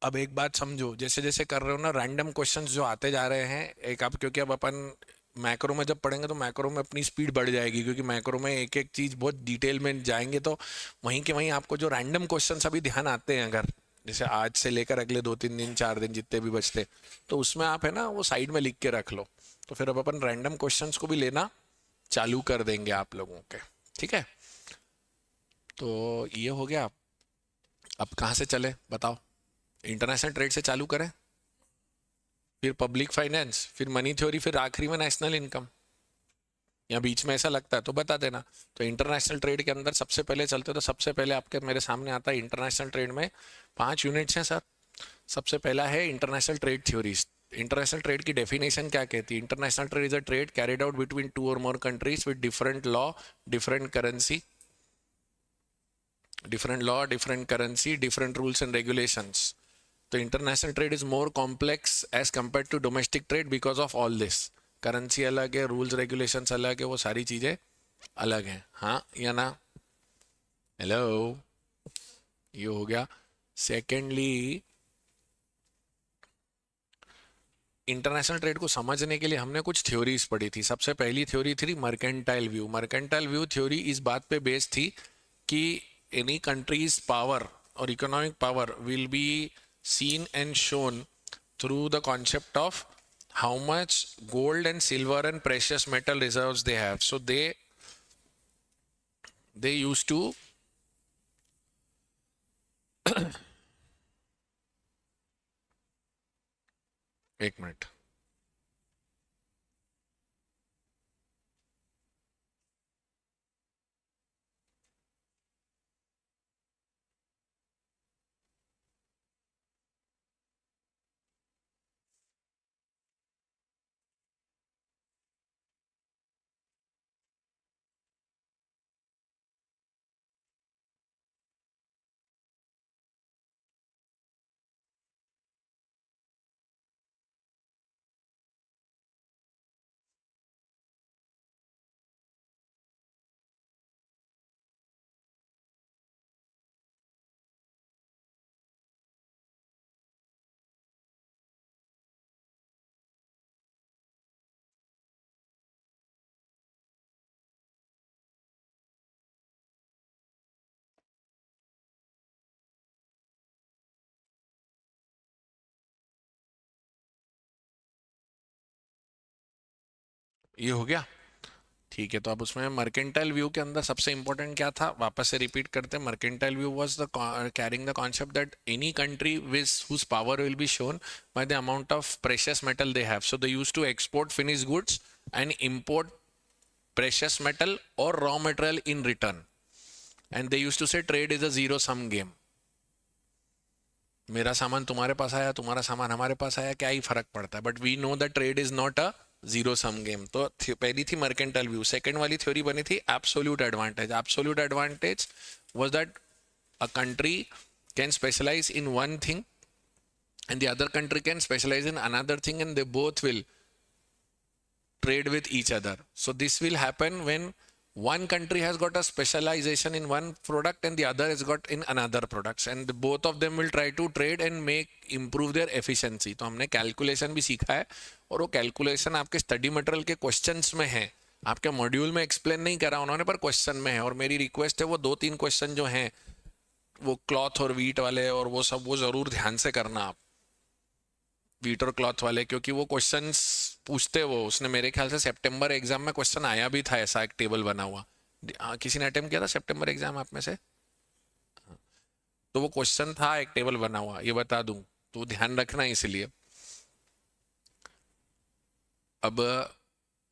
अब एक बात समझो, जैसे जैसे कर रहे हो ना, रैंडम क्वेश्चंस जो आते जा रहे हैं एक, अब क्योंकि अब अपन मैक्रो में जब पढ़ेंगे तो मैक्रो में अपनी स्पीड बढ़ जाएगी, क्योंकि मैक्रो में एक एक चीज बहुत डिटेल में जाएंगे, तो वहीं के वहीं आपको जो रैंडम क्वेश्चंस अभी ध्यान आते हैं, अगर जैसे आज से लेकर अगले 2 3 दिन 4 दिन जितने भी बचते, तो उसमें आप है ना वो साइड में लिख के रख लो। तो फिर अब अपन रैंडम क्वेश्चंस को भी लेना चालू कर देंगे आप लोगों के। ठीक है, तो ये हो गया। अब कहाँ से चले बताओ? इंटरनेशनल ट्रेड से चालू करें, फिर पब्लिक फाइनेंस, फिर मनी थ्योरी, फिर आखिरी में नेशनल इनकम, या बीच में ऐसा लगता है तो बता देना। तो इंटरनेशनल ट्रेड के अंदर सबसे पहले चलते, तो सबसे पहले आपके मेरे सामने आता है इंटरनेशनल ट्रेड में 5 यूनिट्स हैं सर। सबसे पहला है international trade theories. International trade की डेफिनेशन क्या कहती है? International trade is a trade carried out between two और more countries with different law, different currency, different currency, different rules and regulations. तो international trade is more complex as compare to domestic trade because of all this. Currency अलग है, rules regulations अलग है, वो सारी चीजें अलग हैं। हाँ या ना? हेलो, ये हो गया। सेकेंडली, इंटरनेशनल ट्रेड को समझने के लिए हमने कुछ थ्योरीज पढ़ी थी। सबसे पहली थ्योरी थी mercantile view. Mercantile view theory इस बात पे बेस्ड थी कि एनी कंट्रीज पावर और economic power will B seen and shown through the concept of how much gold and silver and precious metal reserves they have. So they used to, एक minute, ये हो गया। ठीक है, तो अब उसमें मर्केंटाइल व्यू के अंदर सबसे इंपॉर्टेंट क्या था, वापस से रिपीट करते हैं। Mercantile view was the carrying the concept that any country which whose power will be shown by the amount of precious metal they have, so they use to export finish goods and import precious metal or raw material in return, and they used to say trade is a zero sum game. मेरा सामान तुम्हारे पास आया, तुम्हारा सामान हमारे पास आया, क्या ही फर्क पड़ता है, but we know that trade is not a zero sum game. तो पहली थी मर्केंटाइल व्यू। सेकंड वाली थ्योरी बनी थी absolute advantage. Absolute advantage was that a country can specialize in one thing and the other country can specialize in another thing, and they both will trade with each other. So this will happen when one country has got a specialization in one product and the other has got in another products, and both of them will try to trade and make improve their efficiency. तो हमने calculation भी सीखा है, और वो calculation आपके study material के questions में है, आपके मॉड्यूल में एक्सप्लेन नहीं करा उन्होंने, पर क्वेश्चन में है। और मेरी रिक्वेस्ट है वो 2-3 क्वेश्चन जो हैं वो क्लॉथ और वीट वाले और वो सब, वो जरूर ध्यान से करना आप, वीट और क्लॉथ वाले, क्योंकि वो क्वेश्चंस पूछते, वो उसने मेरे ख्याल से सितंबर एग्जाम में क्वेश्चन आया भी था, ऐसा एक टेबल बना हुआ। किसी ने अटेम्प्ट किया था सितंबर एग्जाम आप में से? तो वो क्वेश्चन था, एक टेबल बना हुआ, ये बता दूं, तो ध्यान रखना इसलिए। अब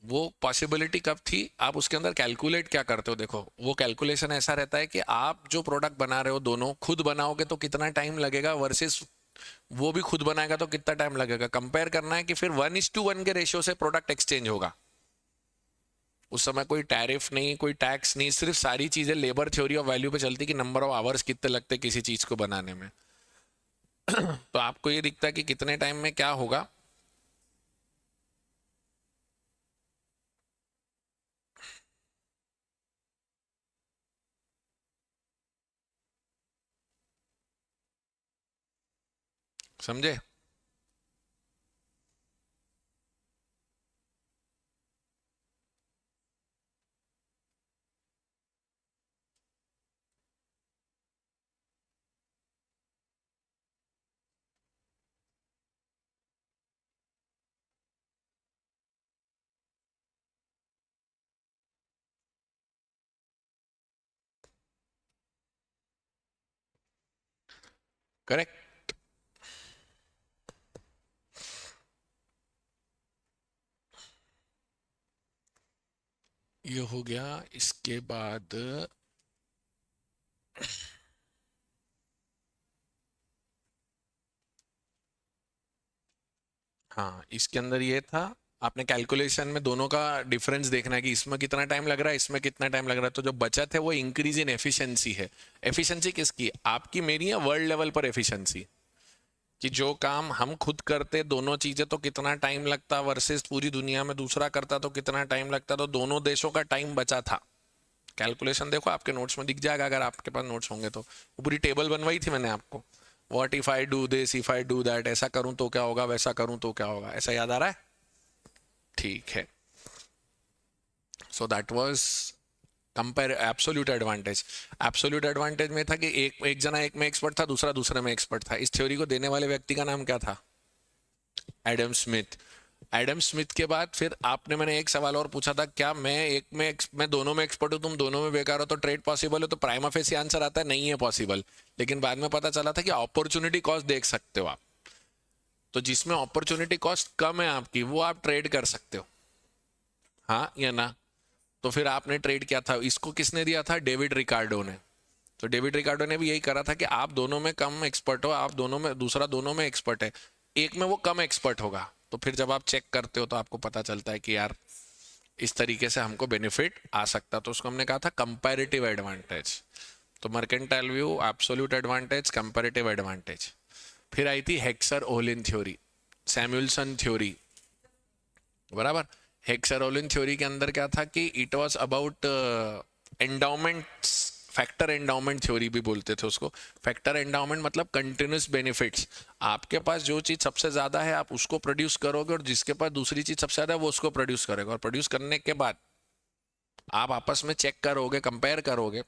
वो पॉसिबिलिटी कब थी, आप उसके अंदर कैलकुलेट क्या करते हो। देखो वो कैलकुलेशन ऐसा रहता है कि आप जो प्रोडक्ट बना रहे हो दोनों खुद बनाओगे तो कितना टाइम लगेगा, वर्सेस वो भी खुद बनाएगा तो कितना टाइम लगेगा। कंपेयर करना है कि फिर 1:1 के रेशियो से प्रोडक्ट एक्सचेंज होगा। उस समय कोई टैरिफ नहीं, कोई टैक्स नहीं, सिर्फ सारी चीजें लेबर थ्योरी ऑफ वैल्यू पे चलती कि नंबर ऑफ आवर्स कितने लगते किसी चीज को बनाने में। तो आपको ये दिखता है कि कितने टाइम में क्या होगा। समझे? करेक्ट। ये हो गया। इसके बाद हाँ, इसके अंदर ये था, आपने कैलकुलेशन में दोनों का डिफरेंस देखना है कि इसमें कितना टाइम लग रहा है, इसमें कितना टाइम लग रहा है। तो जो बचत है वो इंक्रीज इन एफिशिएंसी है। एफिशिएंसी किसकी, आपकी मेरी, या वर्ल्ड लेवल पर एफिशिएंसी, कि जो काम हम खुद करते दोनों चीजें तो कितना टाइम लगता, वर्सेस पूरी दुनिया में दूसरा करता तो कितना टाइम लगता। तो दोनों देशों का टाइम बचा था। कैलकुलेशन देखो आपके नोट्स में दिख जाएगा, अगर आपके पास नोट्स होंगे तो। वो पूरी टेबल बनवाई थी मैंने आपको। What if I do this, if I do that, ऐसा करूं तो क्या होगा, वैसा करूं तो क्या होगा, ऐसा याद आ रहा है? ठीक है। So that was compare absolute advantage. Absolute advantage में था कि एक एक जना एक में एक्सपर्ट था, दूसरा दूसरे में एक्सपर्ट था। इस थ्योरी को देने वाले व्यक्ति का नाम क्या था? Adam Smith. एडम स्मिथ के बाद फिर आपने, मैंने एक सवाल और पूछा था, क्या मैं एक में मैं दोनों में एक्सपर्ट हूँ, तुम दोनों में बेकार हो, तो ट्रेड पॉसिबल है? तो प्राइमा फेसी आंसर आता है नहीं है पॉसिबल। लेकिन बाद में पता चला था कि अपॉर्चुनिटी कॉस्ट देख सकते हो आप, तो जिसमें अपॉर्चुनिटी कॉस्ट कम है आपकी, वो आप ट्रेड कर सकते हो, हाँ या ना? तो फिर आपने ट्रेड किया था, इसको किसने दिया था? डेविड रिकार्डो ने। तो डेविड रिकार्डो ने भी यही करा था कि आप दोनों में कम एक्सपर्ट हो, आप दोनों में, दूसरा दोनों में एक्सपर्ट है, एक में वो कम एक्सपर्ट होगा। तो फिर जब आप चेक करते हो तो आपको पता चलता है कि यार इस तरीके से हमको बेनिफिट आ सकता। तो उसको हमने कहा था कंपैरेटिव एडवांटेज। तो mercantile view, absolute advantage, comparative advantage. फिर आई थी Heckscher Olin theory, Samuelson theory, बराबर। हेक्सर ओलिन थ्योरी के अंदर क्या था कि it was about endowments, factor endowment theory भी बोलते थे उसको। फैक्टर एंडाउमेंट मतलब कंटिन्यूस बेनिफिट्स। आपके पास जो चीज सबसे ज्यादा है आप उसको प्रोड्यूस करोगे, और जिसके पास दूसरी चीज सबसे ज्यादा है वो उसको प्रोड्यूस करेगा। और प्रोड्यूस करने के बाद आप आपस में चेक करोगे, कंपेयर करोगे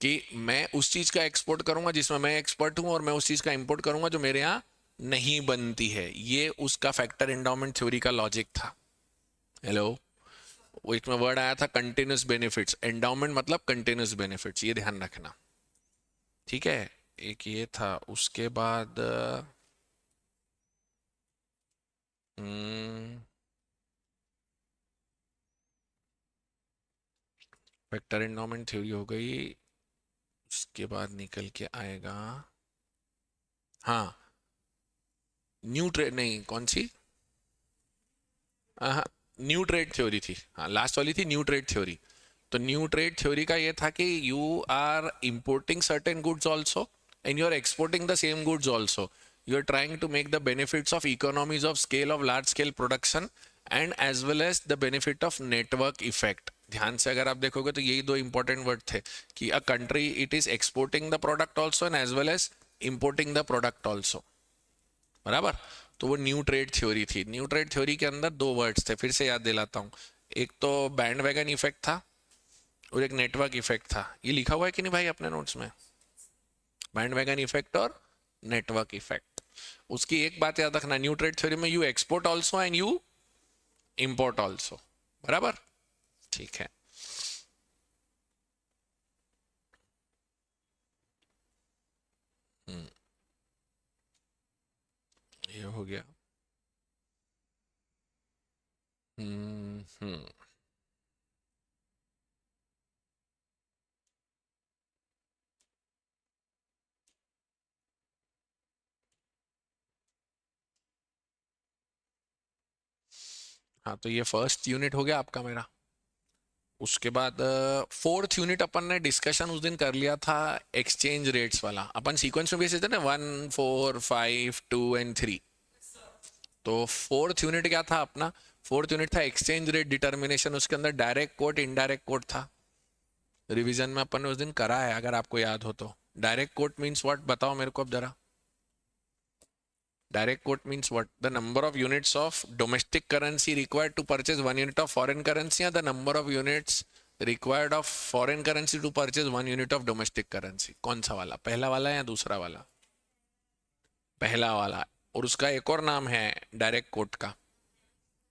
कि मैं उस चीज का एक्सपोर्ट करूंगा जिसमें मैं एक्सपर्ट हूं, और मैं उस चीज का इंपोर्ट करूंगा जो मेरे यहाँ नहीं बनती है। ये उसका फैक्टर एंडाउमेंट थ्योरी का लॉजिक था। हेलो, वो एक में वर्ड आया था कंटिन्यूस बेनिफिट्स, एंडाउमेंट मतलब कंटिन्यूस बेनिफिट्स, ये ध्यान रखना। ठीक है, एक ये था, उसके बाद वेक्टर एंडाउमेंट थ्योरी हो गई। उसके बाद निकल के आएगा, हाँ, न्यू ट्रेड, नहीं कौन सी, हाँ, न्यू ट्रेड थ्योरी थी, हाँ लास्ट वाली थी न्यू ट्रेड थ्योरी। तो न्यू ट्रेड थ्योरी का ये था कि you are importing certain goods also and you are exporting the same goods also, you are trying to make the benefits of economies of scale of large scale production and as well as the benefit of network effect. ध्यान से अगर आप देखोगे तो यही दो important word थे कि a country it is exporting the product also and as well as importing the product also, बराबर। तो वो न्यू ट्रेड थ्योरी थी। न्यू ट्रेड थ्योरी के अंदर दो वर्ड्स थे, फिर से याद दिलाता हूँ। एक तो बैंड वैगन इफेक्ट था और एक नेटवर्क इफेक्ट था। ये लिखा हुआ है कि नहीं भाई अपने नोट्स में, बैंड वैगन इफेक्ट और नेटवर्क इफेक्ट। उसकी एक बात याद रखना, न्यू ट्रेड थ्योरी में you export also and you import also, बराबर। ठीक है, ये हो गया। हम्म। हाँ, तो ये फर्स्ट यूनिट हो गया आपका मेरा। उसके बाद फोर्थ यूनिट अपन ने डिस्कशन उस दिन कर लिया था, एक्सचेंज रेट्स वाला। अपन सीक्वेंस में भेजे थे ना, 1 4 5 2 एंड 3। तो फोर्थ यूनिट क्या था अपना, फोर्थ यूनिट था एक्सचेंज रेट डिटर्मिनेशन। उसके अंदर डायरेक्ट कोट इनडायरेक्ट कोट था। रिवीजन में अपन ने उस दिन करा है, अगर आपको याद हो तो। डायरेक्ट कोट मीन्स व्हाट, बताओ मेरे को अब जरा। Direct quote means what, the number of units of domestic currency required to purchase 1 unit of foreign currency, या the number of units required of foreign currency to purchase 1 unit of domestic currency. कौन सा वाला, पहला वाला या दूसरा वाला? पहला वाला। और उसका एक और नाम है डायरेक्ट कोट का,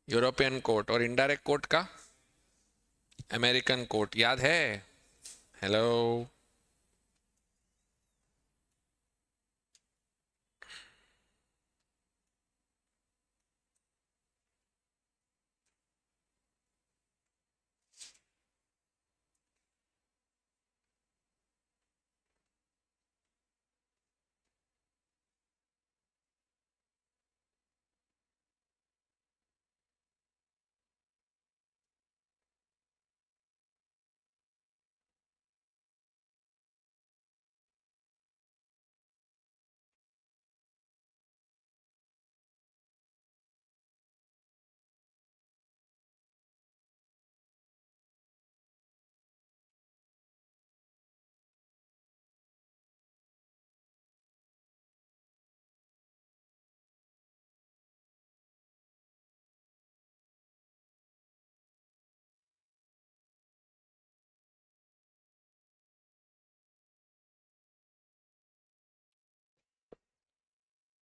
यूरोपियन कोट। और इनडायरेक्ट कोट का अमेरिकन कोट, याद है? हेलो।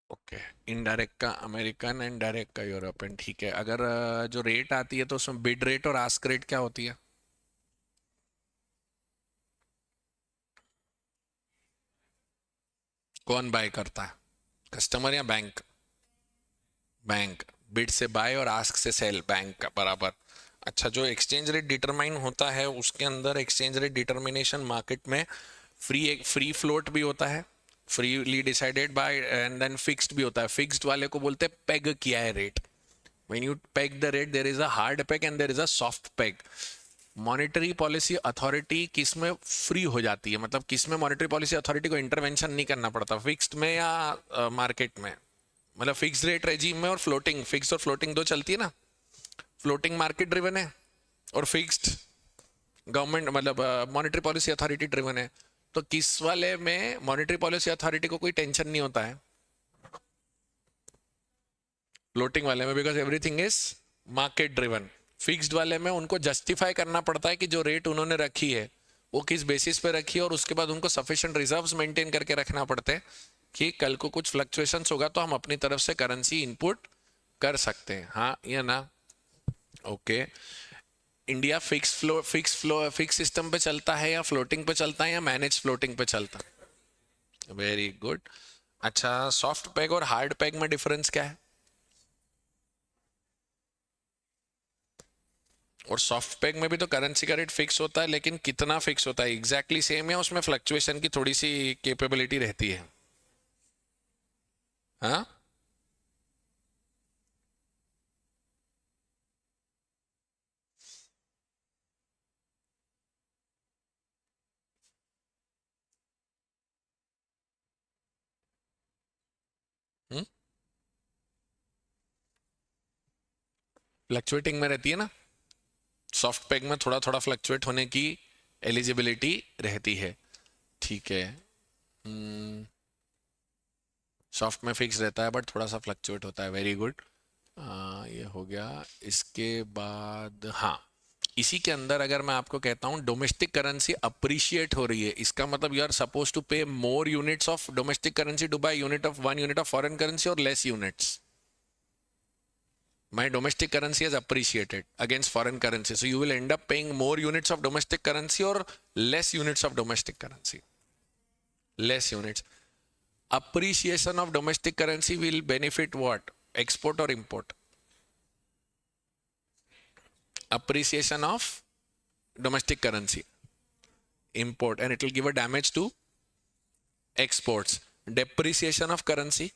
ओके, इनडायरेक्ट का अमेरिकन एंड डायरेक्ट का यूरोपियन। ठीक है, अगर जो रेट आती है तो उसमें बिड रेट और आस्क रेट क्या होती है? कौन बाय करता है, कस्टमर या बैंक? बैंक। बिड से बाय और आस्क से सेल, बैंक का, बराबर। अच्छा, जो एक्सचेंज रेट डिटरमाइन होता है उसके अंदर एक्सचेंज रेट डिटरमिनेशन मार्केट में फ्री फ्लोट भी होता है, freely decided by, and then fixed भी होता है। फिक्स्ड वाले को बोलते हैं पेग किया है rate. When you peg the rate there is a hard peg and there is a soft peg. Monetary policy authority किस में फ्री हो जाती है, मतलब किस में मॉनेटरी पॉलिसी अथॉरिटी को इंटरवेंशन नहीं करना पड़ता, फिक्स्ड में या मार्केट में? मतलब फिक्स रेट रेजीम में और फ्लोटिंग, फिक्स और फ्लोटिंग दो चलती है ना। फ्लोटिंग मार्केट ड्रिवन है और फिक्स्ड गवर्नमेंट मतलब मॉनेटरी पॉलिसी अथॉरिटी ड्रिवन है। तो किस वाले में मॉनेटरी पॉलिसी अथॉरिटी को कोई टेंशन नहीं होता है? फ्लोटिंग वाले में, because everything is market driven. Fixed वाले में उनको जस्टिफाई करना पड़ता है कि जो रेट उन्होंने रखी है वो किस बेसिस पे रखी है, और उसके बाद उनको सफिशिएंट रिजर्व्स मेंटेन करके रखना पड़ते हैं कि कल को कुछ फ्लक्चुएशंस होगा तो हम अपनी तरफ से करेंसी इनपुट कर सकते हैं, हाँ या ना? ओके, इंडिया फिक्स सिस्टम पे चलता है या फ्लोटिंग पे चलता है या मैनेज फ्लोटिंग पे चलता है? Very good. अच्छा, सॉफ्ट पैग और हार्ड पैग में डिफरेंस क्या है? और सॉफ्ट पैग में भी तो करेंसी का रेट फिक्स होता है, लेकिन कितना फिक्स होता है? एग्जैक्टली सेम या उसमें फ्लक्चुएशन की थोड़ी सी कैपेबिलिटी रहती है? हाँ। फ्लक्चुएटिंग में रहती है ना, सॉफ्ट पैग में थोड़ा थोड़ा फ्लक्चुएट होने की एलिजिबिलिटी रहती है। ठीक है। सॉफ्ट में फिक्स रहता है बट थोड़ा सा फ्लक्चुएट होता है। Very good. ये हो गया। इसके बाद हाँ, इसी के अंदर अगर मैं आपको कहता हूँ डोमेस्टिक करेंसी अप्रिशिएट हो रही है, इसका मतलब you are suppose to pay more units of domestic currency to buy unit of one unit of foreign currency और less units. My domestic currency has appreciated against foreign currency, so you will end up paying more units of domestic currency or less units of domestic currency. Less units. Appreciation of domestic currency will benefit what? Export or import? Appreciation of domestic currency, import, and it will give a damage to exports. Depreciation of currency,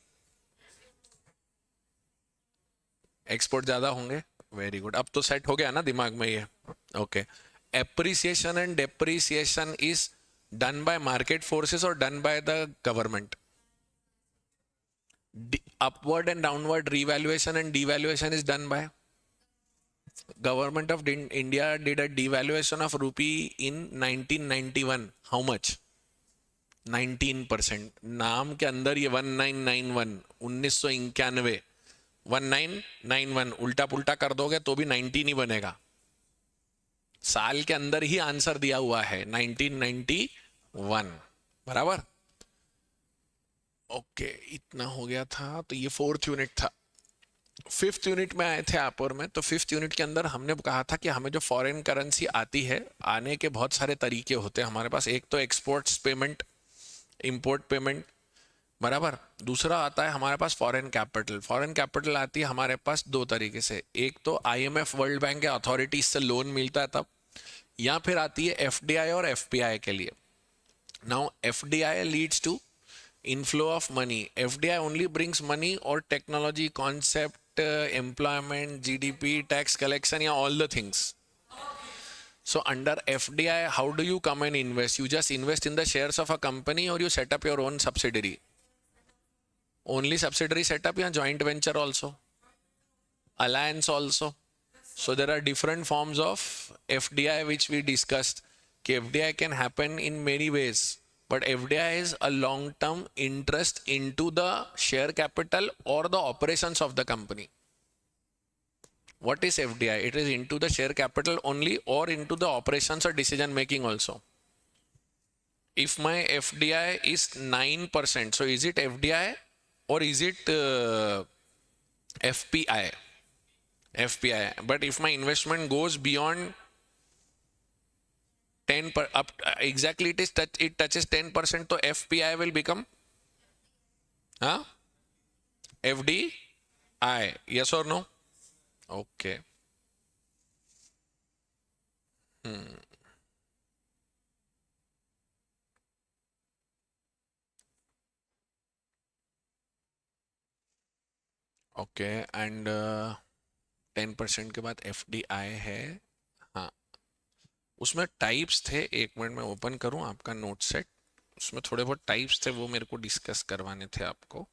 export ज्यादा होंगे. Very good, अब तो set हो गया ना दिमाग में ये. Okay. Appreciation and depreciation is done by market forces और done by the government? Upward and downward revaluation and devaluation is done by government of India. Did a devaluation of rupee in 1991. How much? 19%. नाम के अंदर ये 1991, 1991, 1991 उल्टा पुल्टा कर दोगे तो भी 19 ही बनेगा. साल के अंदर ही आंसर दिया हुआ है 1991. बराबर. ओके, इतना हो गया था. तो ये फोर्थ यूनिट था. फिफ्थ यूनिट में आए थे आप और मैं. तो फिफ्थ यूनिट के अंदर हमने कहा था कि हमें जो फॉरेन करेंसी आती है, आने के बहुत सारे तरीके होते हैं हमारे पास. एक तो एक्सपोर्ट्स पेमेंट, इंपोर्ट पेमेंट. बराबर. दूसरा आता है हमारे पास फॉरेन कैपिटल. फॉरेन कैपिटल आती है हमारे पास दो तरीके से. एक तो आईएमएफ, वर्ल्ड बैंक या अथॉरिटीज से लोन मिलता है तब, या फिर आती है एफडीआई और एफपीआई के लिए. Now FDI leads to inflow of money. FDI only brings money or technology, concept, employment, GDP, tax collection, yeah, all the things. So under FDI, how do you come and invest? You just invest in the shares of a company or you set up your own subsidiary? Only subsidiary setup या joint venture also? Alliance also? So there are different forms of FDI which we discussed. FDI can happen in many ways, but FDI is a long-term interest into the share capital or the operations of the company. What is FDI? It is into the share capital only or into the operations or decision making also. If my FDI is 9%, so is it FDI or is it FPI? FPI. But if my investment goes beyond 10 per up, exactly it touches 10%, so FPI will become huh? FDI. Yes or no? Okay. Okay. And 10% के बाद FDI है. हाँ, उसमें types थे. एक minute में open करूं आपका नोट सेट. उसमें थोड़े बहुत टाइप्स थे, वो मेरे को डिस्कस करवाने थे आपको.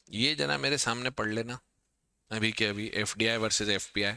ये जना मेरे सामने पढ़ लेना अभी के अभी. FDI versus FPI.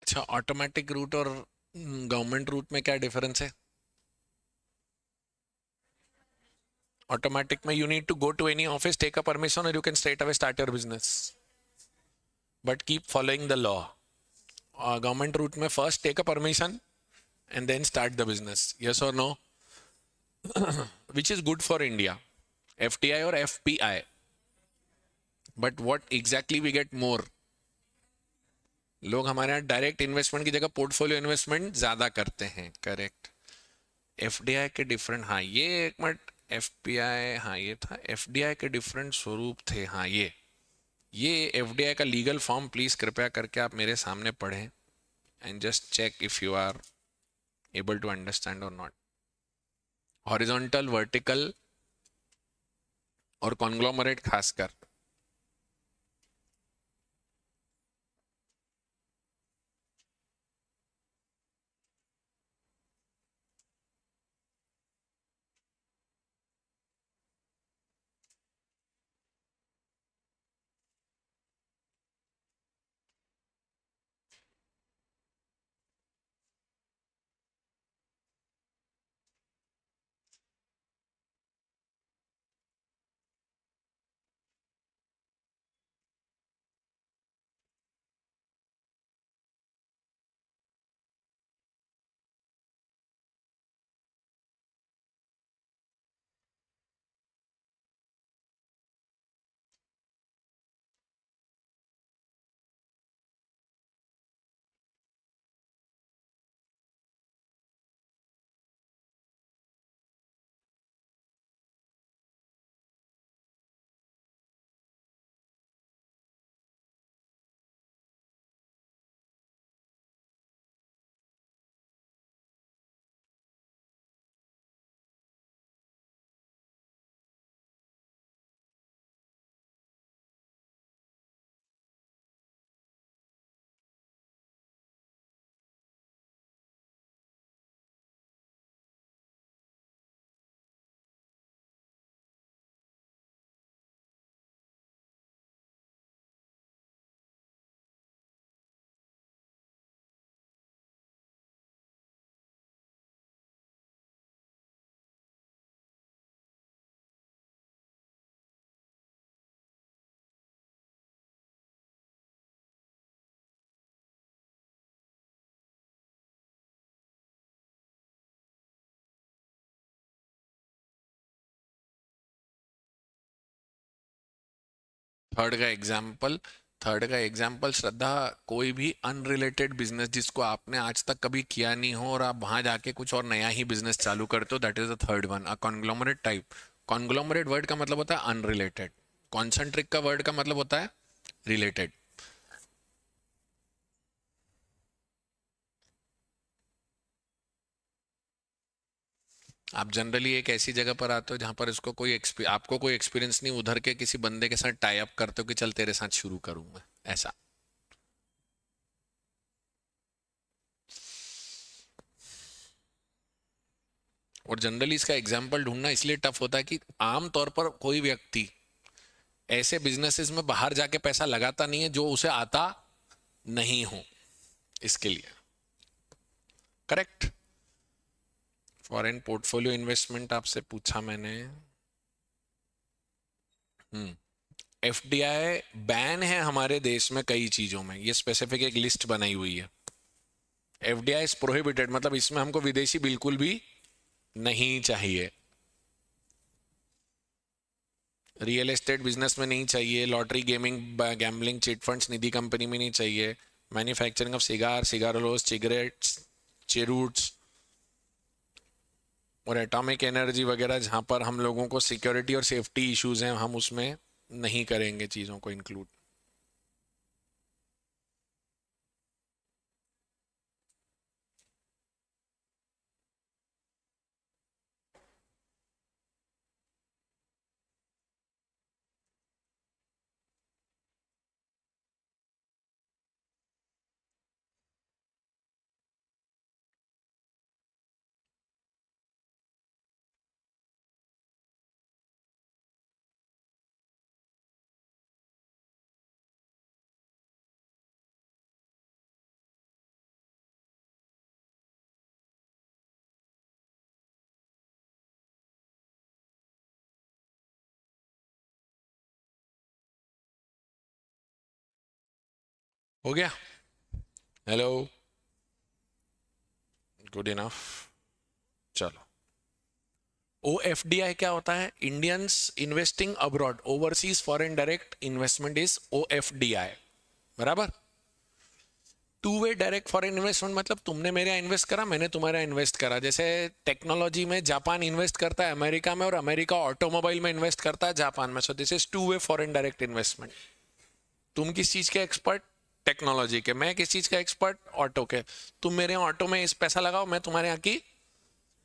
अच्छा, ऑटोमेटिक रूट और गवर्नमेंट रूट में क्या डिफरेंस है? ऑटोमेटिक में you need to go to any office, take a permission, और you can straight away start your business, but keep following the law. Government route में first take a permission and then start the business. Yes or no? Which is good for India? FTI or FPI? But what exactly we get more? लोग हमारे यहाँ direct investment की जगह portfolio investment ज्यादा करते हैं. Correct. FDI के different, हाँ ये एक मिनट. एफपीआई, हाँ ये था. एफडीआई के डिफरेंट स्वरूप थे, हाँ ये एफडीआई का लीगल फॉर्म प्लीज कृपया करके आप मेरे सामने पढ़ें and just check if you are able to understand और नॉट. हॉरिजॉन्टल, वर्टिकल और कॉन्ग्लोमरेट खासकर. थर्ड का एग्जाम्पल, थर्ड का एग्जाम्पल श्रद्धा, कोई भी अनरिलेटेड बिजनेस जिसको आपने आज तक कभी किया नहीं हो और आप वहां जाके कुछ और नया ही बिजनेस चालू करते हो, that is the third one, a conglomerate type. Conglomerate word का मतलब होता है अनरिलेटेड. कॉन्सेंट्रिक का वर्ड का मतलब होता है रिलेटेड. आप जनरली एक ऐसी जगह पर आते हो जहां पर इसको आपको कोई एक्सपीरियंस नहीं, उधर के किसी बंदे के साथ टाई अप करते हो कि चल तेरे साथ शुरू करूं मैं, ऐसा. और जनरली इसका एग्जाम्पल ढूंढना इसलिए टफ होता है कि आमतौर पर कोई व्यक्ति ऐसे बिजनेसेस में बाहर जाके पैसा लगाता नहीं है जो उसे आता नहीं हो, इसके लिए. करेक्ट. फॉरेन पोर्टफोलियो इन्वेस्टमेंट आपसे पूछा मैंने. एफडीआई बैन है हमारे देश में कई चीजों में, ये स्पेसिफिक एक लिस्ट बनाई हुई है. एफडीआई इज प्रोहिबिटेड, मतलब इसमें हमको विदेशी बिल्कुल भी नहीं चाहिए. रियल एस्टेट बिजनेस में नहीं चाहिए, lottery, gaming, gambling, chit funds, निधि कंपनी में नहीं चाहिए, manufacturing of cigar, cigarillos, cigarettes, cheroots और एटॉमिक एनर्जी वगैरह, जहां पर हम लोगों को सिक्योरिटी और सेफ्टी इश्यूज हैं, हम उसमें नहीं करेंगे चीज़ों को इंक्लूड. हो गया? Hello, good enough. चलो, OFDI क्या होता है? Indians investing abroad, overseas foreign direct investment is OFDI, बराबर। Two way direct foreign investment मतलब तुमने मेरे यहाँ इन्वेस्ट करा, मैंने तुम्हारे यहाँ इन्वेस्ट करा। जैसे टेक्नोलॉजी में जापान इन्वेस्ट करता है अमेरिका में, और अमेरिका ऑटोमोबाइल में इन्वेस्ट करता है जापान में। So this is two way foreign direct investment. तुम किस चीज के एक्सपर्ट? टेक्नोलॉजी के। मैं किस चीज का एक्सपर्ट? ऑटो के। तुम मेरे यहाँ ऑटो में इस पैसा लगाओ, मैं तुम्हारे यहाँ की।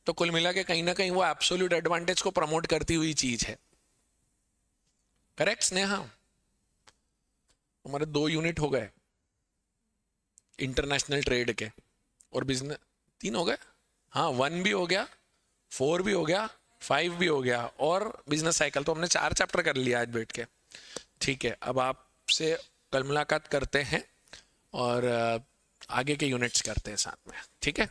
तो कुल मिला के कहीं ना कहीं वो एब्सोल्यूट एडवांटेज को प्रमोट करती हुई चीज है। करेक्ट स्नेहा? हमारे 2 यूनिट हो गए इंटरनेशनल ट्रेड के, और बिजनेस 3 हो गए। हाँ, 1 भी हो गया, 4 भी हो गया, 5 भी हो गया, और बिजनेस साइकिल। तो हमने 4 चैप्टर कर लिया आज बैठ के। ठीक है, अब आपसे कल मुलाकात करते हैं और आगे के यूनिट्स करते हैं साथ में। ठीक है।